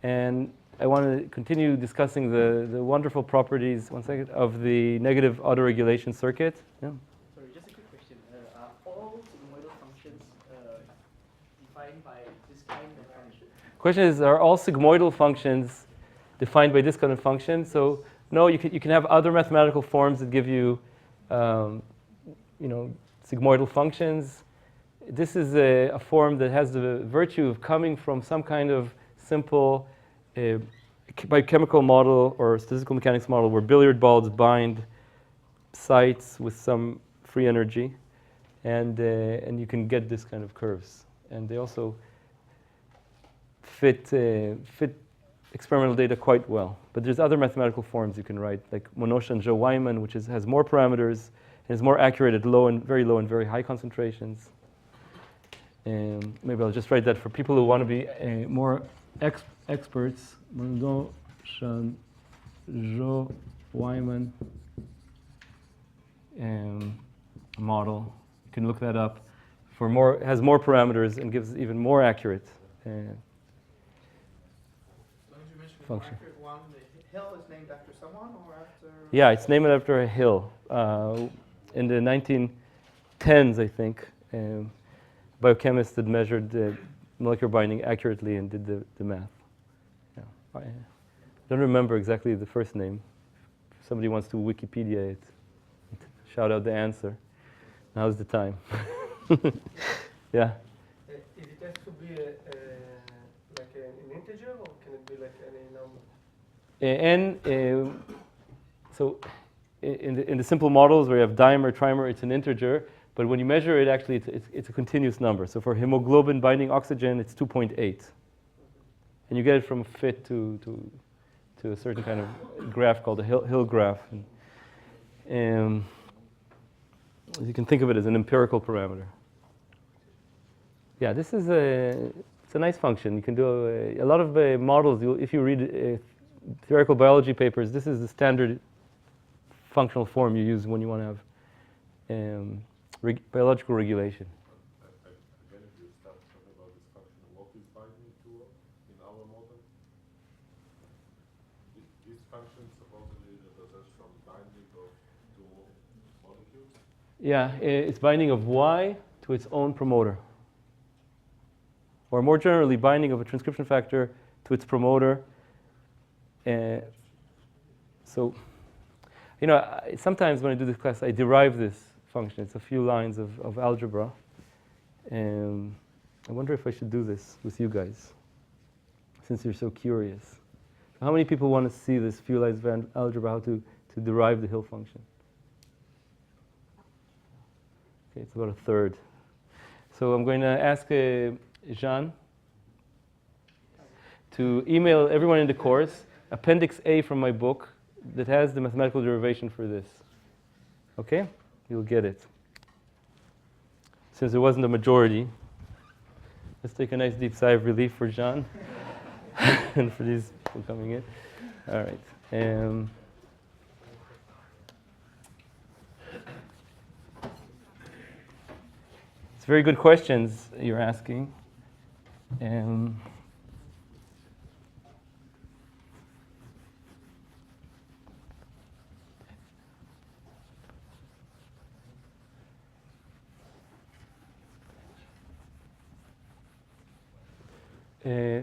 And I want to continue discussing the wonderful properties, one second, of the negative autoregulation circuit. Yeah. Sorry, just a quick question. Are all sigmoidal functions defined by this kind of function? Question is, are all sigmoidal functions defined by this kind of function? So no, you can have other mathematical forms that give you, sigmoidal functions. This is a form that has the virtue of coming from some kind of simple biochemical model or statistical mechanics model where billiard balls bind sites with some free energy, and you can get this kind of curves. And they also fit experimental data quite well. But there's other mathematical forms you can write, like Monosha and Joe-Wyman, which has more parameters and is more accurate at low and very high concentrations. And maybe I'll just write that for people who want to be more experts. Monosha, Joe-Wyman model. You can look that up. Has more parameters and gives even more accurate function. One, the hill is named after someone or after? Yeah, it's named after a hill. In the 1910s, I think, biochemists had measured the molecular binding accurately and did the math. Yeah. I don't remember exactly the first name. If somebody wants to Wikipedia it, shout out the answer. Now's the time. Yeah. Is it has to be like an integer, or can it be like any number? So in the simple models where you have dimer, trimer, it's an integer. But when you measure it, actually, it's a continuous number. So for hemoglobin binding oxygen, it's 2.8. And you get it from a fit to a certain kind of graph called a Hill graph. And you can think of it as an empirical parameter. Yeah, this is it's a nice function. You can do a lot of models. If you read theoretical biology papers, this is the standard functional form you use when you want to have biological regulation. Again, if you start talking about this function, what is binding to in our model? This function supposedly represents from binding of two molecules? Yeah, it's binding of Y to its own promoter. Or more generally, binding of a transcription factor to its promoter. So, sometimes when I do this class, I derive this function. It's a few lines of algebra. I wonder if I should do this with you guys, since you're so curious. How many people want to see this few lines of algebra, how to derive the Hill function? Okay, it's about a third. So I'm going to ask Jean to email everyone in the course Appendix A from my book that has the mathematical derivation for this. Okay? You'll get it. Since there wasn't a majority, let's take a nice deep sigh of relief for Jean and for these people coming in. All right. It's very good questions you're asking.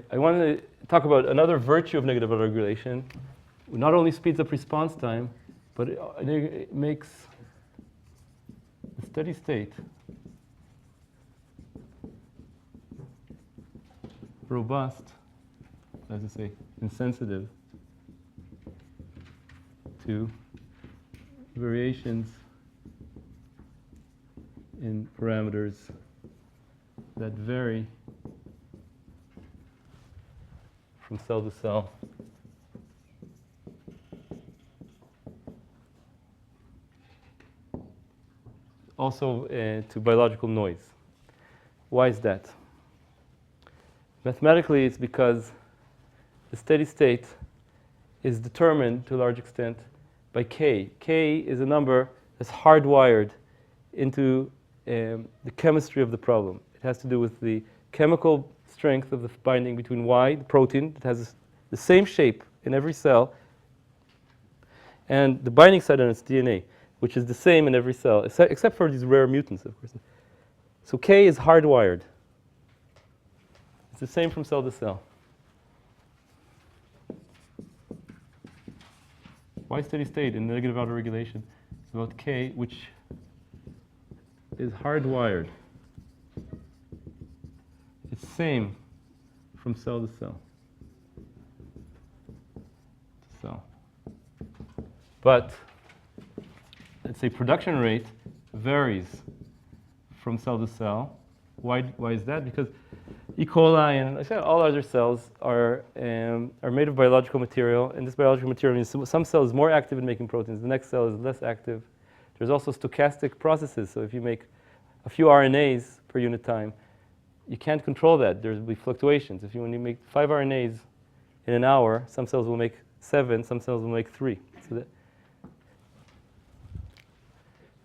I want to talk about another virtue of negative autoregulation. It not only speeds up response time, but it makes a steady state robust, as I say, insensitive to variations in parameters that vary from cell to cell. Also to biological noise. Why is that? Mathematically, it's because the steady state is determined to a large extent by k. K is a number that's hardwired into the chemistry of the problem. It has to do with the chemical strength of the binding between Y, the protein, that has the same shape in every cell, and the binding site on its DNA, which is the same in every cell, except for these rare mutants, of course. So K is hardwired. It's the same from cell to cell. Y steady state in negative autoregulation is about K, which is hardwired. It's same from cell to cell. But let's say production rate varies from cell to cell Why is that? Because E. coli and I said all other cells are made of biological material, and this biological material means some cell is more active in making proteins, the next cell is less active. There's also stochastic processes, so if you make a few RNAs per unit time, you can't control that. There'll be fluctuations. When you make 5 RNAs in an hour, some cells will make 7, some cells will make 3.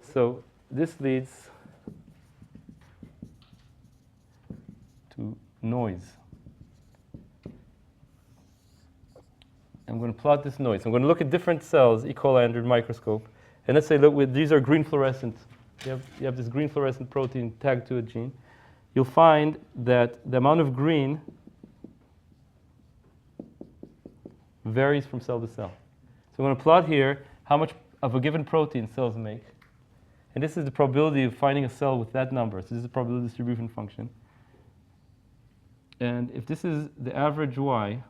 So this leads to noise. I'm going to plot this noise. I'm going to look at different cells, E. coli under the microscope. And let's say, look, these are green fluorescent. You have this green fluorescent protein tagged to a gene. You'll find that the amount of green varies from cell to cell. So I'm going to plot here how much of a given protein cells make. And this is the probability of finding a cell with that number. So this is the probability distribution function. And if this is the average y,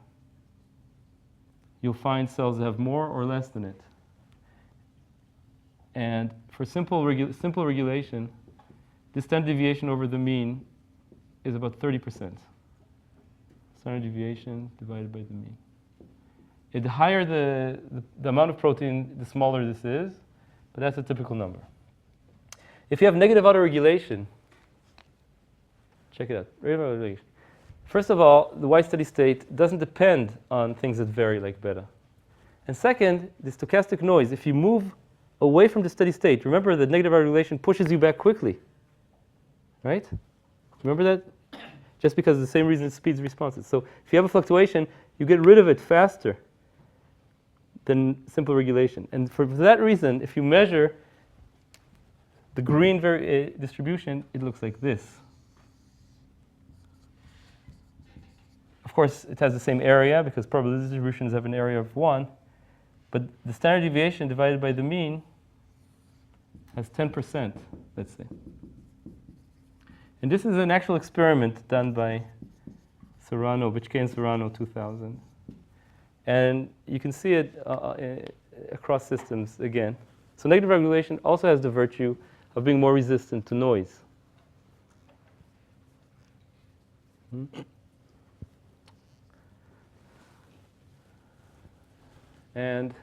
you'll find cells that have more or less than it. And for simple regulation, this standard deviation over the mean is about 30%. Standard deviation divided by the mean. The higher the amount of protein, the smaller this is, but that's a typical number. If you have negative autoregulation, check it out. Negative autoregulation. First of all, the Y steady state doesn't depend on things that vary like beta. And second, the stochastic noise, if you move away from the steady state, remember that negative autoregulation pushes you back quickly. Right? Remember that? Just because of the same reason it speeds responses. So if you have a fluctuation, you get rid of it faster than simple regulation. And for that reason, if you measure the green distribution, it looks like this. Of course, it has the same area because probability distributions have an area of 1. But the standard deviation divided by the mean has 10%, let's say. And this is an actual experiment done by Serrano, Bichke and Serrano, 2000. And you can see it across systems again. So negative regulation also has the virtue of being more resistant to noise. And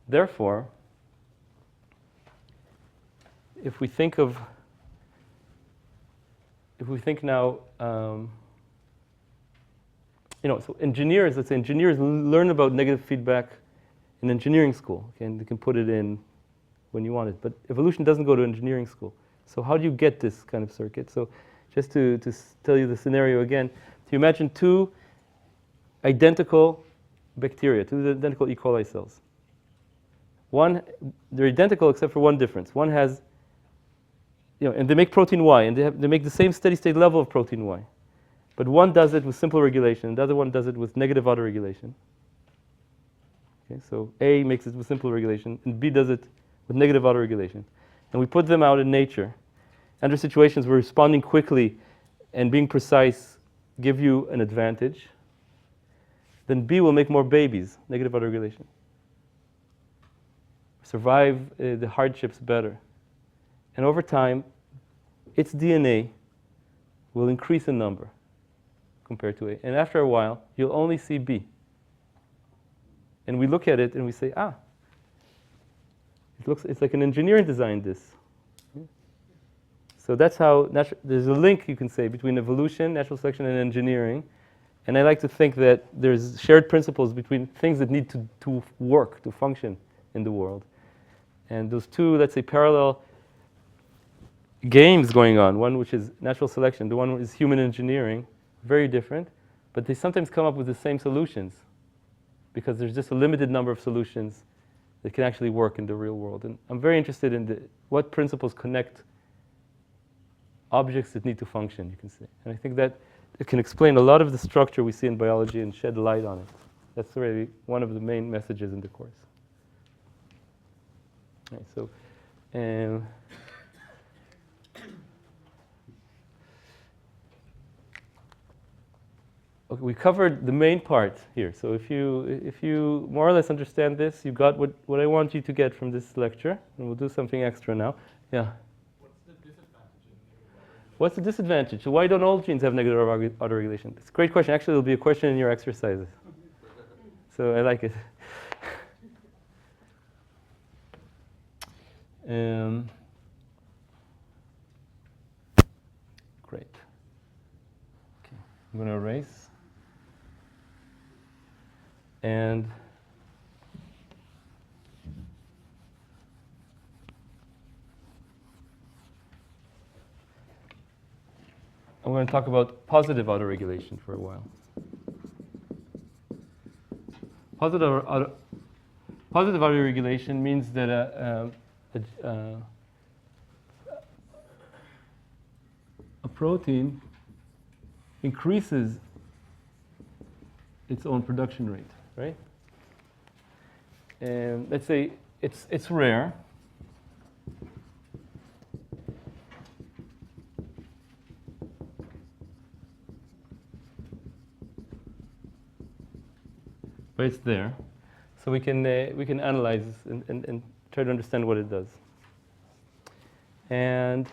therefore, if we think now, so engineers, let's say engineers learn about negative feedback in engineering school, okay, and they can put it in when you want it. But evolution doesn't go to engineering school. So how do you get this kind of circuit? So just to tell you the scenario again, so you imagine two identical bacteria, two identical E. coli cells. They're identical except for one difference. One has, and they make protein Y, and they make the same steady state level of protein Y. But one does it with simple regulation, and the other one does it with negative autoregulation. Okay, so A makes it with simple regulation, and B does it with negative autoregulation. And we put them out in nature. Under situations where responding quickly and being precise give you an advantage, then B will make more babies, negative autoregulation. Survive the hardships better. And over time, its DNA will increase in number compared to A. And after a while, you'll only see B. And we look at it and we say, it's like an engineer designed this. So that's how, there's a link, you can say, between evolution, natural selection, and engineering. And I like to think that there's shared principles between things that need to work, to function in the world. And those two, let's say, parallel games going on, one which is natural selection, the one which is human engineering, very different, but they sometimes come up with the same solutions because there's just a limited number of solutions that can actually work in the real world. And I'm very interested in what principles connect objects that need to function, you can say. And I think that it can explain a lot of the structure we see in biology and shed light on it. That's really one of the main messages in the course. Right, so, okay, we covered the main part here. So if you more or less understand this, you got what I want you to get from this lecture. And we'll do something extra now. Yeah. What's the disadvantage? So why don't all genes have negative autoregulation? It's a great question. Actually, it'll be a question in your exercises. So I like it. Great. Okay, I'm going to erase. And I'm going to talk about positive autoregulation for a while. Positive autoregulation means that a protein increases its own production rate, right? And let's say it's rare. But it's there, so we can analyze and try to understand what it does. And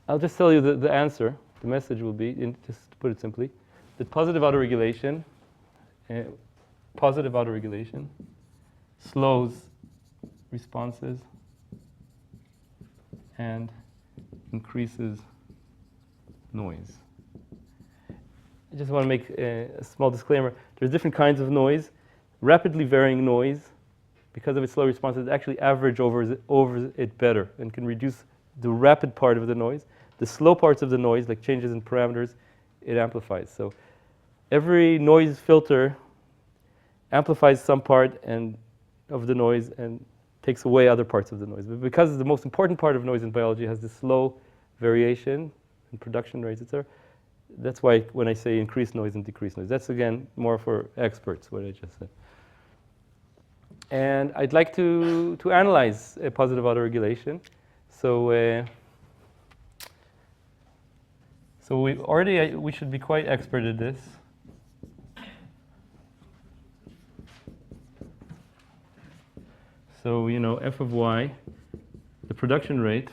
I'll just tell you the answer. The message will be, just to put it simply, that positive autoregulation slows responses and increases noise. I just want to make a small disclaimer. There's different kinds of noise. Rapidly varying noise, because of its slow responses, actually average over it better and can reduce the rapid part of the noise. The slow parts of the noise, like changes in parameters, it amplifies. So every noise filter amplifies some part of the noise and takes away other parts of the noise. But because the most important part of noise in biology has this slow variation in production rates, etc., that's why when I say increased noise and decreased noise, that's again more for experts, what I just said. And I'd like to analyze positive autoregulation. So we should be quite expert at this. So f of y, the production rate,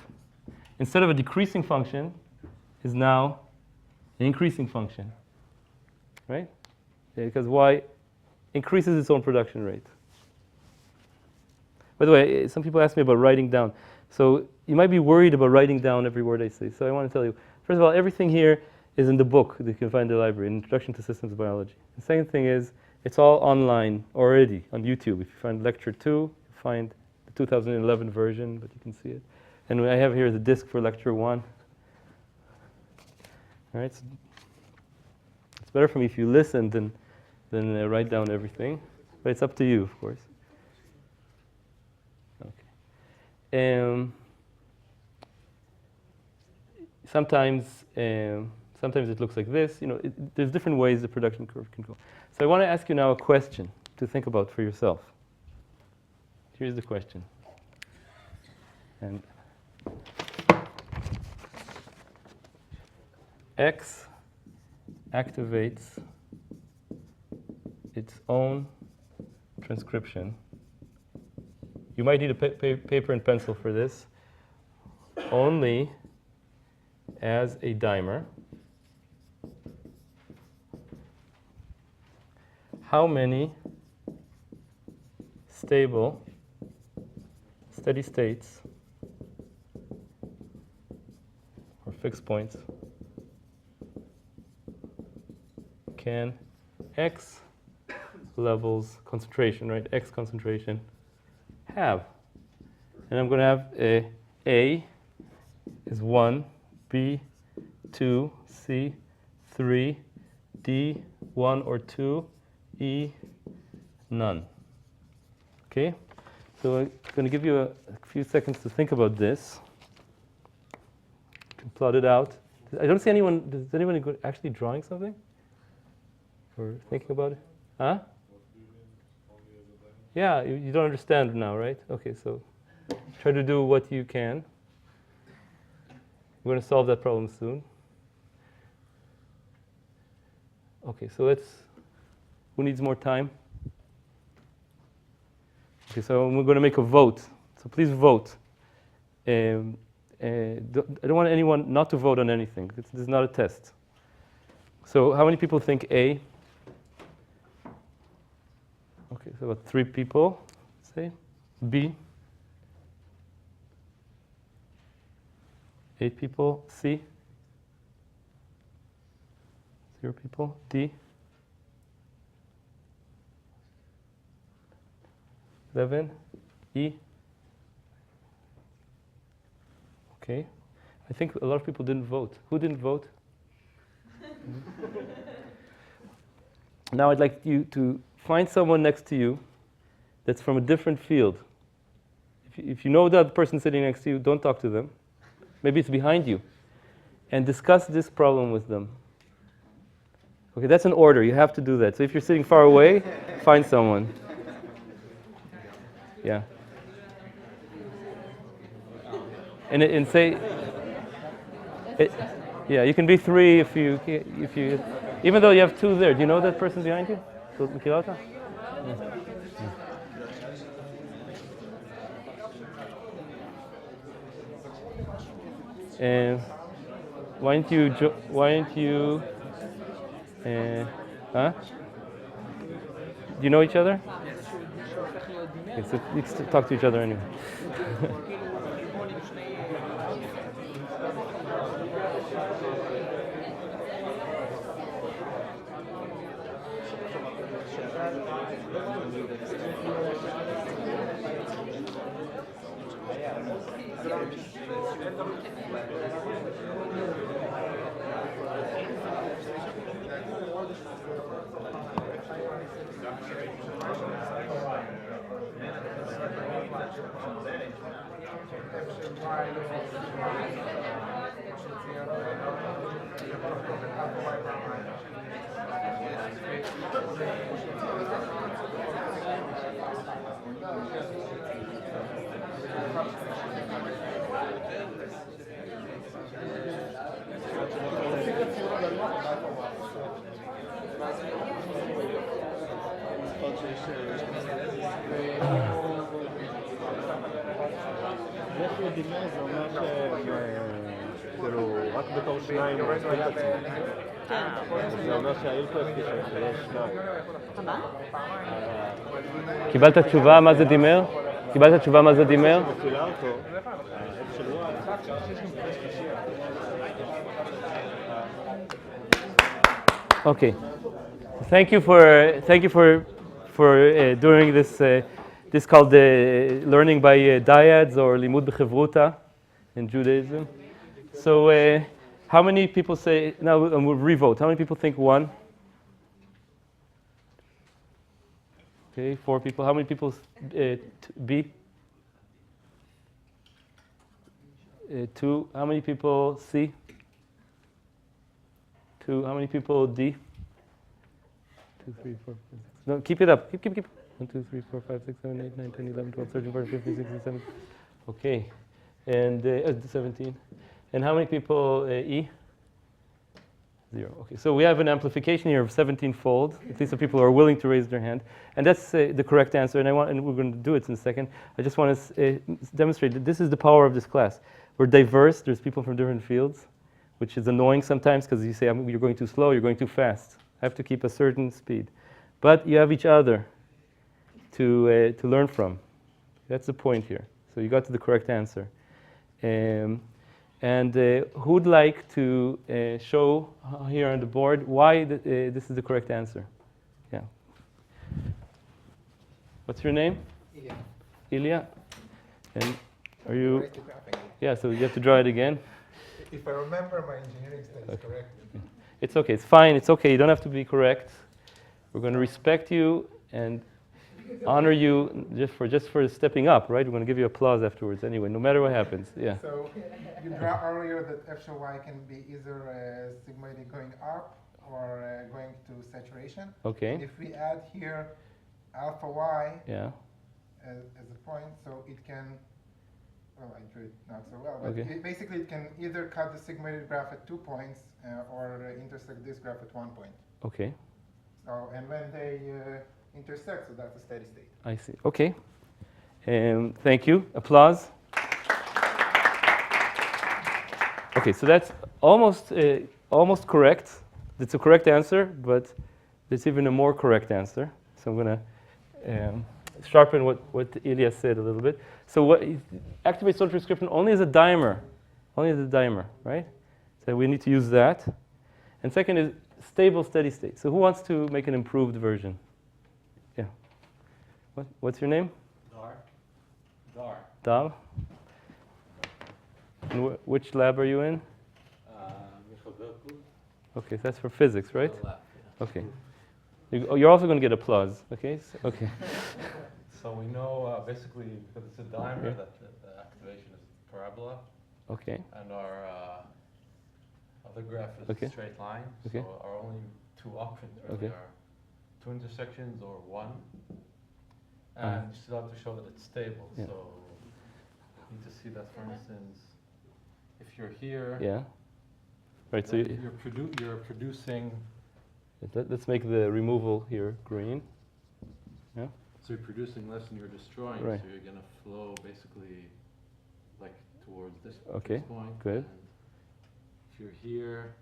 instead of a decreasing function, is now an increasing function, right? Because y increases its own production rate. By the way, some people ask me about writing down. So you might be worried about writing down every word I say. So I want to tell you, first of all, everything here is in the book that you can find in the library, Introduction to Systems Biology. The second thing is, it's all online already on YouTube. If you find lecture 2, you find the 2011 version, but you can see it. And what I have here is a disk for lecture 1. All right, so it's better for me if you listen than write down everything, but it's up to you, of course. Okay. Sometimes it looks like this. There's different ways the production curve can go. So I want to ask you now a question to think about for yourself. Here's the question. And X activates its own transcription. You might need a paper and pencil for this. Only as a dimer. How many steady states or fixed points can X levels concentration, right? X concentration have. And I'm going to have A is 1, B 2, C 3, D 1 or 2, E none. Okay? So I'm going to give you a few seconds to think about this. You can plot it out. I don't see anyone. Is anyone actually drawing something? Or thinking about it? Huh? Yeah, you don't understand now, right? Okay, so try to do what you can. We're going to solve that problem soon. Okay, so who needs more time? Okay, so we're going to make a vote. So please vote. And I don't want anyone not to vote on anything. This is not a test. So how many people think A? Okay, so about 3 people, say. B? 8 people. C? 0 people. D? 11. E? Okay. I think a lot of people didn't vote. Who didn't vote? Now I'd like you to find someone next to you that's from a different field. If you know that person sitting next to you, don't talk to them. Maybe it's behind you. And discuss this problem with them. Okay, that's an order. You have to do that. So if you're sitting far away, find someone. Yeah. And say, yeah, you can be 3 if you, even though you have 2 there. Do you know that person behind you? Mikilata? And why don't you, huh? Do you know each other? Okay, so let's talk to each other anyway. כאילו, רק בתור 2 עושים את עצמם. זה אומר שהאילפרס שיש 2. קיבלת תשובה מה זה דימר? קיבלת תשובה מה זה דימר? מפעילה אותו, ה-F של Y. Okay. Thank you for doing this. This called learning by dyads or limud b'chevruta in Judaism. So, how many people say now? We'll revote. How many people think 1? Okay, 4 people. How many people B? 2. How many people C? 2. How many people D? 2, 3, 4, 5, 6. No, keep it up. Keep. 1, 2, 3, 4, 5, 6, 7, 8, 9, 10, 11, 12, 13, 14, 15, 16, 17. Okay. And 17. And how many people E? 0. Okay. So we have an amplification here of 17-fold. At least the people who are willing to raise their hand. And that's the correct answer. And we're going to do it in a second. I just want to demonstrate that this is the power of this class. We're diverse. There's people from different fields, which is annoying sometimes because you say you're going too slow, you're going too fast. I have to keep a certain speed. But you have each other to learn from. That's the point here. So you got to the correct answer. And who'd like to show here on the board why this is the correct answer? Yeah. What's your name? Ilya. Ilya. And are you? Yeah. So you have to draw it again. If I remember my engineering studies correctly. It's okay. It's fine. It's okay. You don't have to be correct. We're going to respect you and honor you just for stepping up, right? We're going to give you applause afterwards anyway, no matter what happens. Yeah. So you draw earlier that F shall Y can be either sigmoidally going up or going to saturation. Okay. If we add here alpha Y Yeah. as a point, so it can, well, I drew it not so well, but Okay. basically it can either cut the sigmoidal graph at 2 points or intersect this graph at 1 point. Okay. So, and when they intersect, so that's a steady state. I see. Okay. Thank you. Applause. Okay, so that's almost correct. It's a correct answer, but there's even a more correct answer. So I'm going to sharpen what Ilya said a little bit. So what activates social transcription only as a dimer, right? So we need to use that. And second is stable steady state. So who wants to make an improved version? Yeah. What's your name? Dar. Dal. And which lab are you in? Okay, that's for physics, right? Okay. You're also going to get applause. Okay. Okay. So we know basically because it's a dimer that the activation is parabola. Okay. And our other graph is Okay. a straight line. Okay. So our only two options really are two intersections or one. And you still have to show that it's stable. Yeah. So you need to see that, for instance, if you're here, Yeah. Right. So you're producing. Let's make the removal here green. Yeah. So you're producing less than you're destroying. Right. So you're going to flow basically like towards this, Okay, this point. good. And if you're here,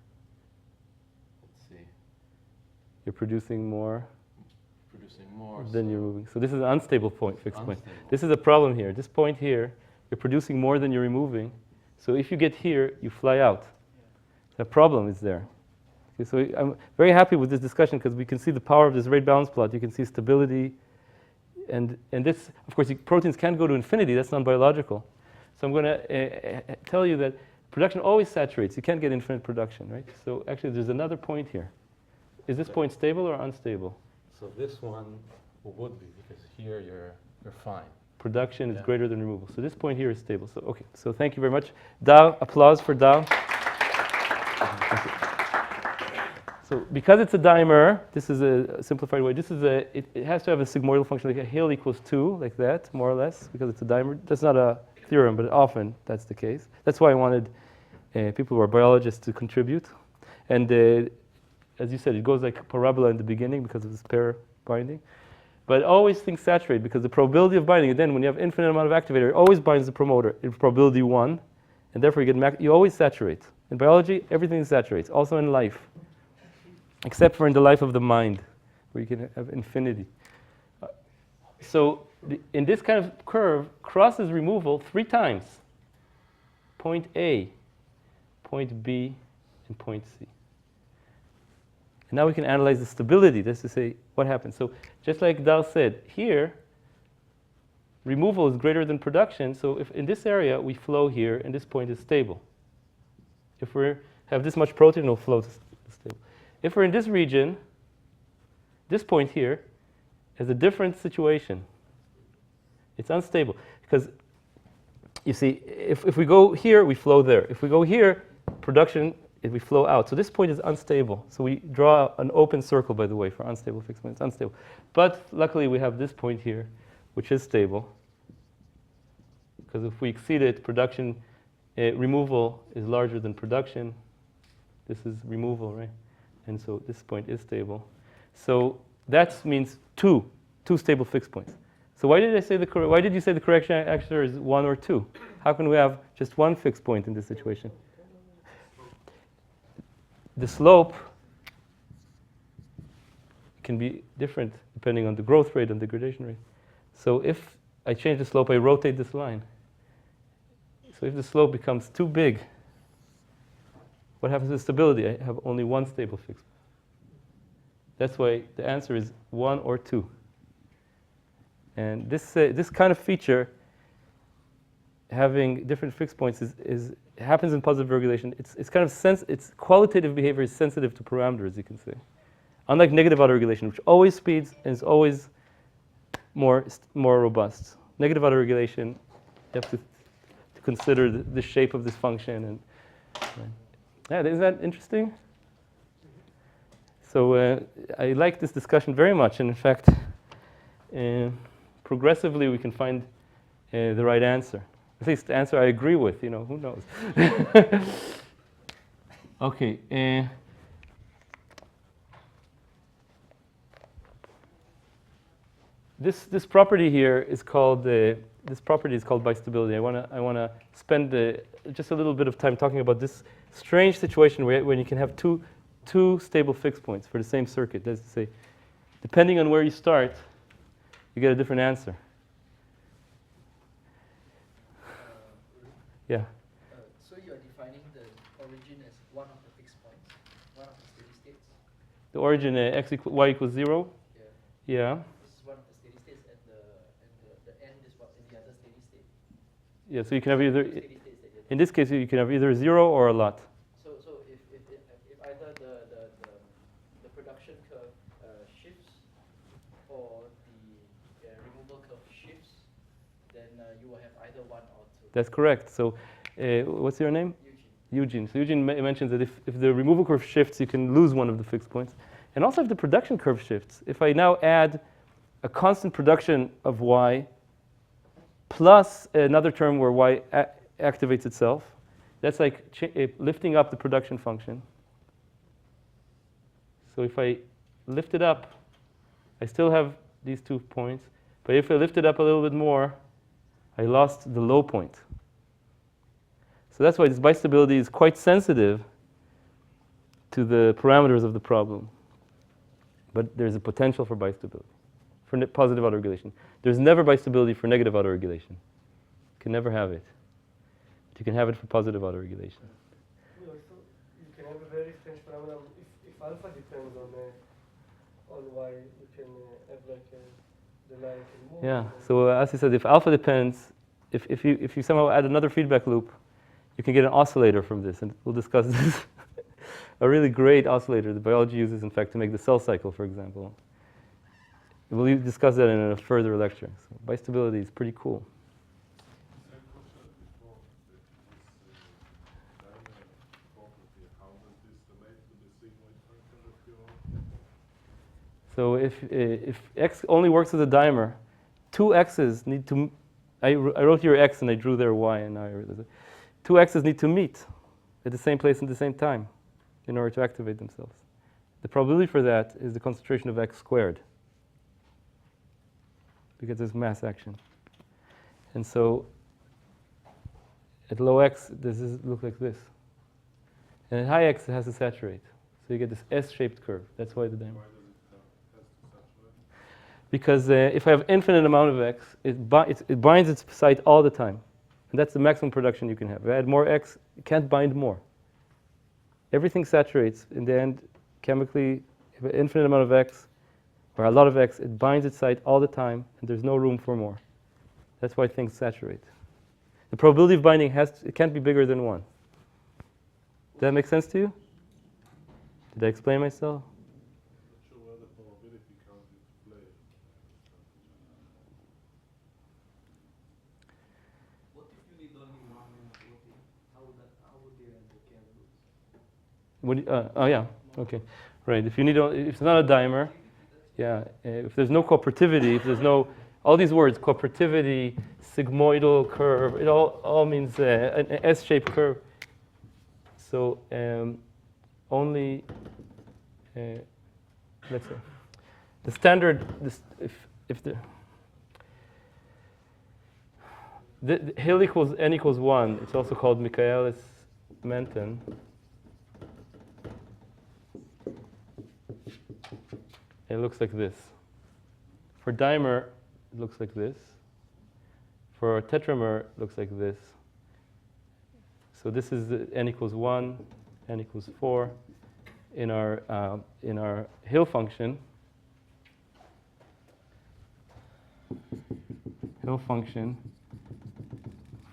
let's see, You're producing more than so you're moving. So this is an unstable point, fixed point. unstable. This is a problem here. This point here, you're producing more than you're removing. So if you get here, you fly out. The problem is there. Okay, so I'm very happy with this discussion because we can see the power of this rate balance plot. You can see stability. And this, of course, proteins can't go to infinity. That's non-biological. So I'm going to tell you that production always saturates. You can't get infinite production, right? So actually, there's another point here. Is this point stable or unstable? So this one would be because here you're fine. Production is greater than removal. So this point here is stable. So okay. So thank you very much. Dao, applause for Dao. So because it's a dimer, this is a simplified way. This is it has to have a sigmoidal function like a Hill equals 2, like that, more or less, because it's a dimer. That's not a theorem, but often that's the case. That's why I wanted people who are biologists to contribute. And as you said, it goes like parabola in the beginning because of this pair binding. But always things saturate because the probability of binding, and then when you have infinite amount of activator, it always binds the promoter in probability 1, and therefore you always saturate. In biology, everything saturates, also in life, except for in the life of the mind, where you can have infinity. So in this kind of curve, crosses removal 3 times. Point A, point B, and point C. And now we can analyze the stability, just to say what happens. So just like Dal said, here, removal is greater than production. So if in this area we flow here, and this point is stable. If we have this much protein, it'll flow stable. If we're in this region, this point here is a different situation. It's unstable. Because, you see, if we go here, we flow there. If we go here, production, we flow out. So this point is unstable. So we draw an open circle, by the way, for unstable fixed point. It's unstable. But luckily, we have this point here, which is stable. Because if we exceed it, production, removal is larger than production. This is removal, right? And so this point is stable. So that means two stable fixed points. So why did you say the correct answer is 1 or 2? How can we have just one fixed point in this situation? The slope can be different depending on the growth rate and the degradation rate. So if I change the slope, I rotate this line. So if the slope becomes too big, what happens to stability? I have only one stable fixed point. That's why the answer is 1 or 2. And this kind of feature, having different fixed points, happens in positive regulation. It's kind of its qualitative behavior is sensitive to parameters, you can say. Unlike negative autoregulation, which always speeds and is always more robust. Negative autoregulation, you have to consider the shape of this function. And yeah, isn't that interesting? So I like this discussion very much, and in fact, progressively we can find the right answer. At least the answer I agree with, who knows? Okay. This property here is called this property is called bistability. I wanna spend just a little bit of time talking about this strange situation when you can have two stable fixed points for the same circuit. That's to say, depending on where you start, you get a different answer. Yeah. So you are defining the origin as one of the fixed points, one of the steady states. The origin y equals 0. Yeah. Yeah. This is one of the steady states, and the end is what in the other steady state. Yeah. So you can have either. Steady states that you're In this case, you can have either 0 or a lot. So if either the production curve shifts or the removal curve shifts, then you will have either one or two. That's correct. So, what's your name? Eugene. Eugene. So Eugene mentions that if the removal curve shifts, you can lose one of the fixed points. And also if the production curve shifts, if I now add a constant production of y plus another term where y activates itself, that's like lifting up the production function. So if I lift it up, I still have these 2 points. But if I lift it up a little bit more, I lost the low point. So that's why this bistability is quite sensitive to the parameters of the problem. But there's a potential for bistability, for positive autoregulation. There's never bistability for negative autoregulation. You can never have it. But you can have it for positive autoregulation. You can have a very strange phenomenon. If alpha depends on y, you can have like the line can move. Yeah. So as I said, if alpha depends, if you somehow add another feedback loop, you can get an oscillator from this, and we'll discuss this. A really great oscillator that biology uses, in fact, to make the cell cycle, for example. We'll discuss that in a further lecture. So bistability is pretty cool. Same question before. This diamond property, how does this relate to the sigmoid function of your? So if x only works as a dimer, two x's need to. I wrote here x and I drew there y, and now I realize it. Two x's need to meet at the same place at the same time in order to activate themselves. The probability for that is the concentration of x squared, because there's mass action. And so at low x, this looks like this. And at high x, it has to saturate. So you get this S-shaped curve. That's why the dimer. Why does it has to saturate? Because if I have infinite amount of x, it binds its site all the time. And that's the maximum production you can have. If I add more x, it can't bind more. Everything saturates. In the end, chemically, if I have an infinite amount of x, or a lot of x, it binds its site all the time, and there's no room for more. That's why things saturate. The probability of binding it can't be bigger than 1. Does that make sense to you? Did I explain myself? Not sure where the probability comes into play. What if you need only one protein? How would you end the care loops? Oh yeah, okay, right. If it's not a dimer, yeah. If there's no cooperativity, if there's no all these words, cooperativity, sigmoidal curve, it all means an S-shaped curve. So only let's say the standard if the Hill equals n equals 1, it's also called Michaelis-Menten. It looks like this. For dimer, it looks like this. For tetramer, it looks like this. So this is the n equals 1, n equals 4 in our Hill function. Hill function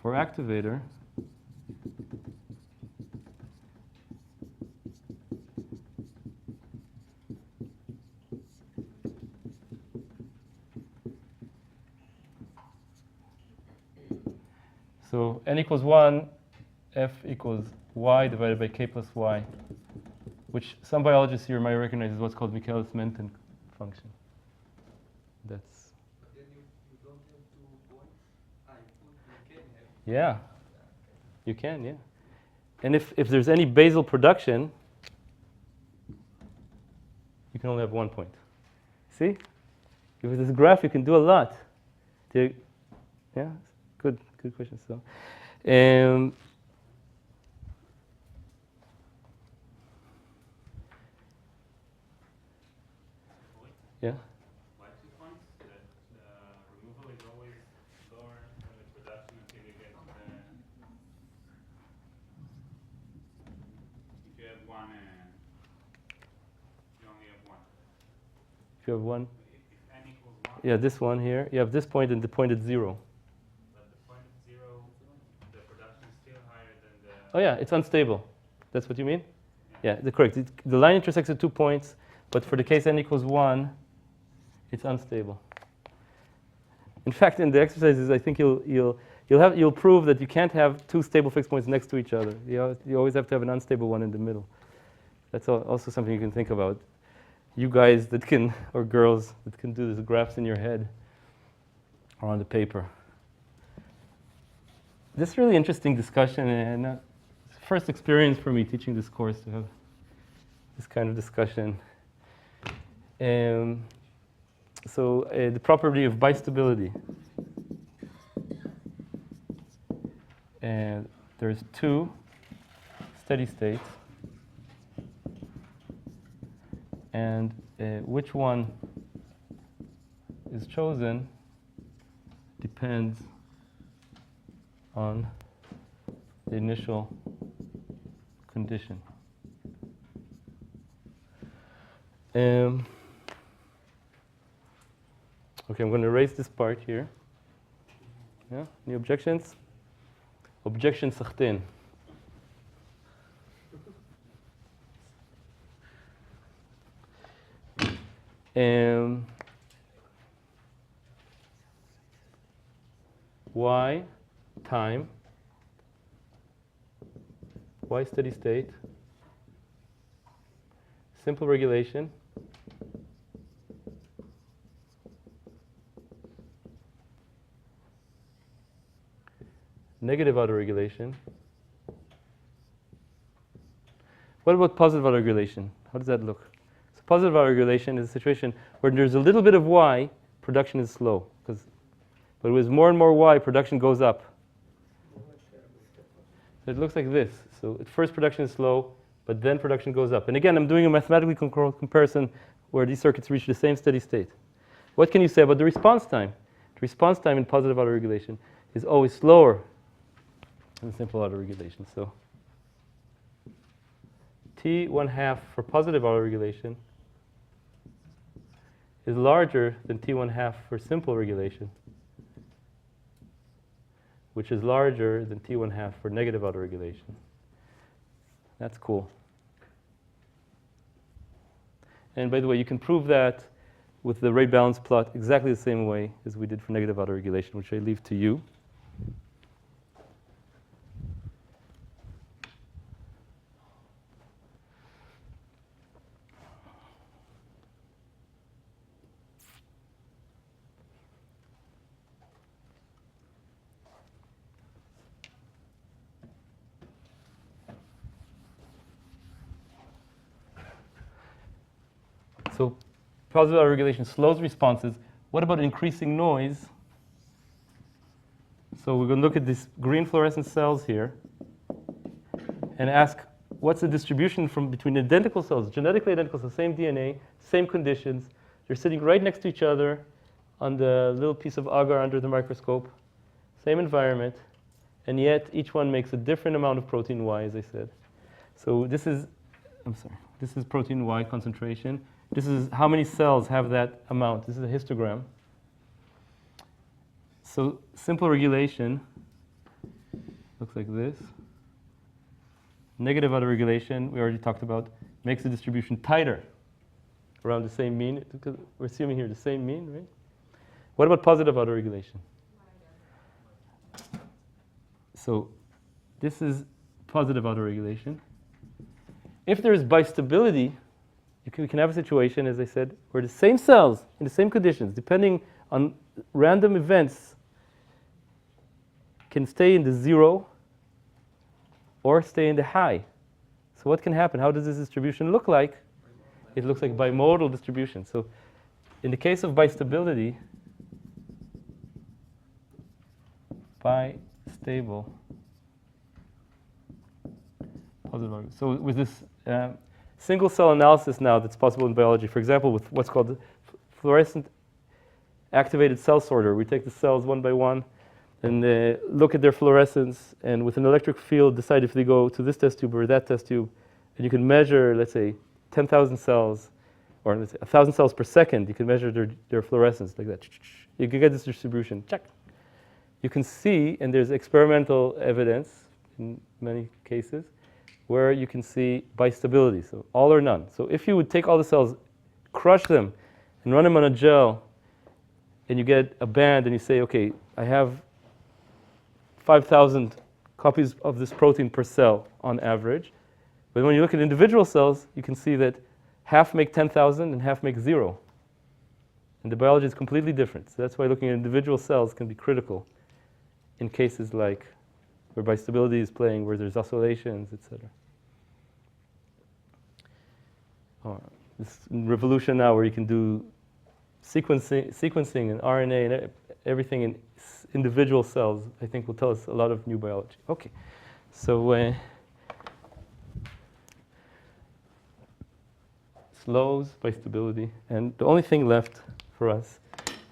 for activator. So n equals 1, f equals y divided by k plus y, which some biologists here might recognize as what's called Michaelis-Menten function. That's. But then you don't have 2 points. You can have. Yeah, you can, yeah. And if there's any basal production, you can only have 1 point. See? With this graph, you can do a lot. Yeah, good question. So, um, yeah. Why 2 points? The removal is always lower than the production until you get if you have one, you only have one. If you have one. If n equals 1. Yeah, this one here. You have this point and the point at 0. But the point at 0, the production is still higher than the. Oh yeah, it's unstable. That's what you mean? Yeah, correct. The line intersects at 2 points, but for the case n equals 1, it's unstable. In fact, in the exercises, I think you'll prove that you can't have 2 stable fixed points next to each other. You always have to have an unstable one in the middle. That's also something you can think about. You guys that can, or girls that can do these graphs in your head or on the paper. This is really interesting discussion, and it's the first experience for me teaching this course to have this kind of discussion. So the property of bistability. And there's 2 steady states. And which one is chosen depends on the initial condition. Okay, I'm going to erase this part here. Yeah, any objections? Objection سختين. Y time, Y steady state, simple regulation, negative autoregulation. What about positive autoregulation? How does that look? So positive autoregulation is a situation where there's a little bit of Y, production is slow. But with more and more Y, production goes up. So it looks like this. So at first production is slow, but then production goes up. And again, I'm doing a mathematically controlled comparison where these circuits reach the same steady state. What can you say about the response time? The response time in positive autoregulation is always slower than simple autoregulation. So T1/2 for positive autoregulation is larger than T1/2 for simple regulation, which is larger than T1/2 for negative autoregulation. That's cool. And by the way, you can prove that with the rate balance plot exactly the same way as we did for negative autoregulation, which I leave to you. So positive autoregulation slows responses. What about increasing noise? So we're going to look at these green fluorescent cells here and ask what's the distribution between identical cells, genetically identical cells, same DNA, same conditions. They're sitting right next to each other on the little piece of agar under the microscope, same environment, and yet each one makes a different amount of protein Y, as I said. So this is protein Y concentration. This is how many cells have that amount. This is a histogram. So simple regulation looks like this. Negative autoregulation, we already talked about, makes the distribution tighter around the same mean. Because we're assuming here the same mean, right? What about positive autoregulation? So this is positive autoregulation. If there is bistability, we can have a situation, as I said, where the same cells in the same conditions, depending on random events, can stay in the 0 or stay in the high. So what can happen? How does this distribution look like? It looks like bimodal distribution. So in the case of bistability, bistable positive argument. So with this single cell analysis now that's possible in biology, for example, with what's called the fluorescent activated cell sorter, we take the cells one by one and look at their fluorescence, and with an electric field decide if they go to this test tube or that test tube, and you can measure, let's say, 10,000 cells, or let's say 1,000 cells per second. You can measure their fluorescence like that. You can get this distribution. Check. You can see, and there's experimental evidence in many cases, where you can see bistability, so all or none. So if you would take all the cells, crush them, and run them on a gel, and you get a band, and you say, okay, I have 5,000 copies of this protein per cell on average. But when you look at individual cells, you can see that half make 10,000 and half make 0. And the biology is completely different. So that's why looking at individual cells can be critical in cases like where bistability is playing, where there's oscillations, etc. This revolution now where you can do sequencing and RNA and everything in individual cells, I think will tell us a lot of new biology. Okay, so slows bistability, and the only thing left for us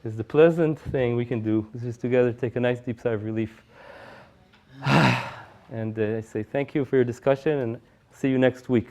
is the pleasant thing we can do, which is together take a nice deep sigh of relief. And I say thank you for your discussion, and see you next week.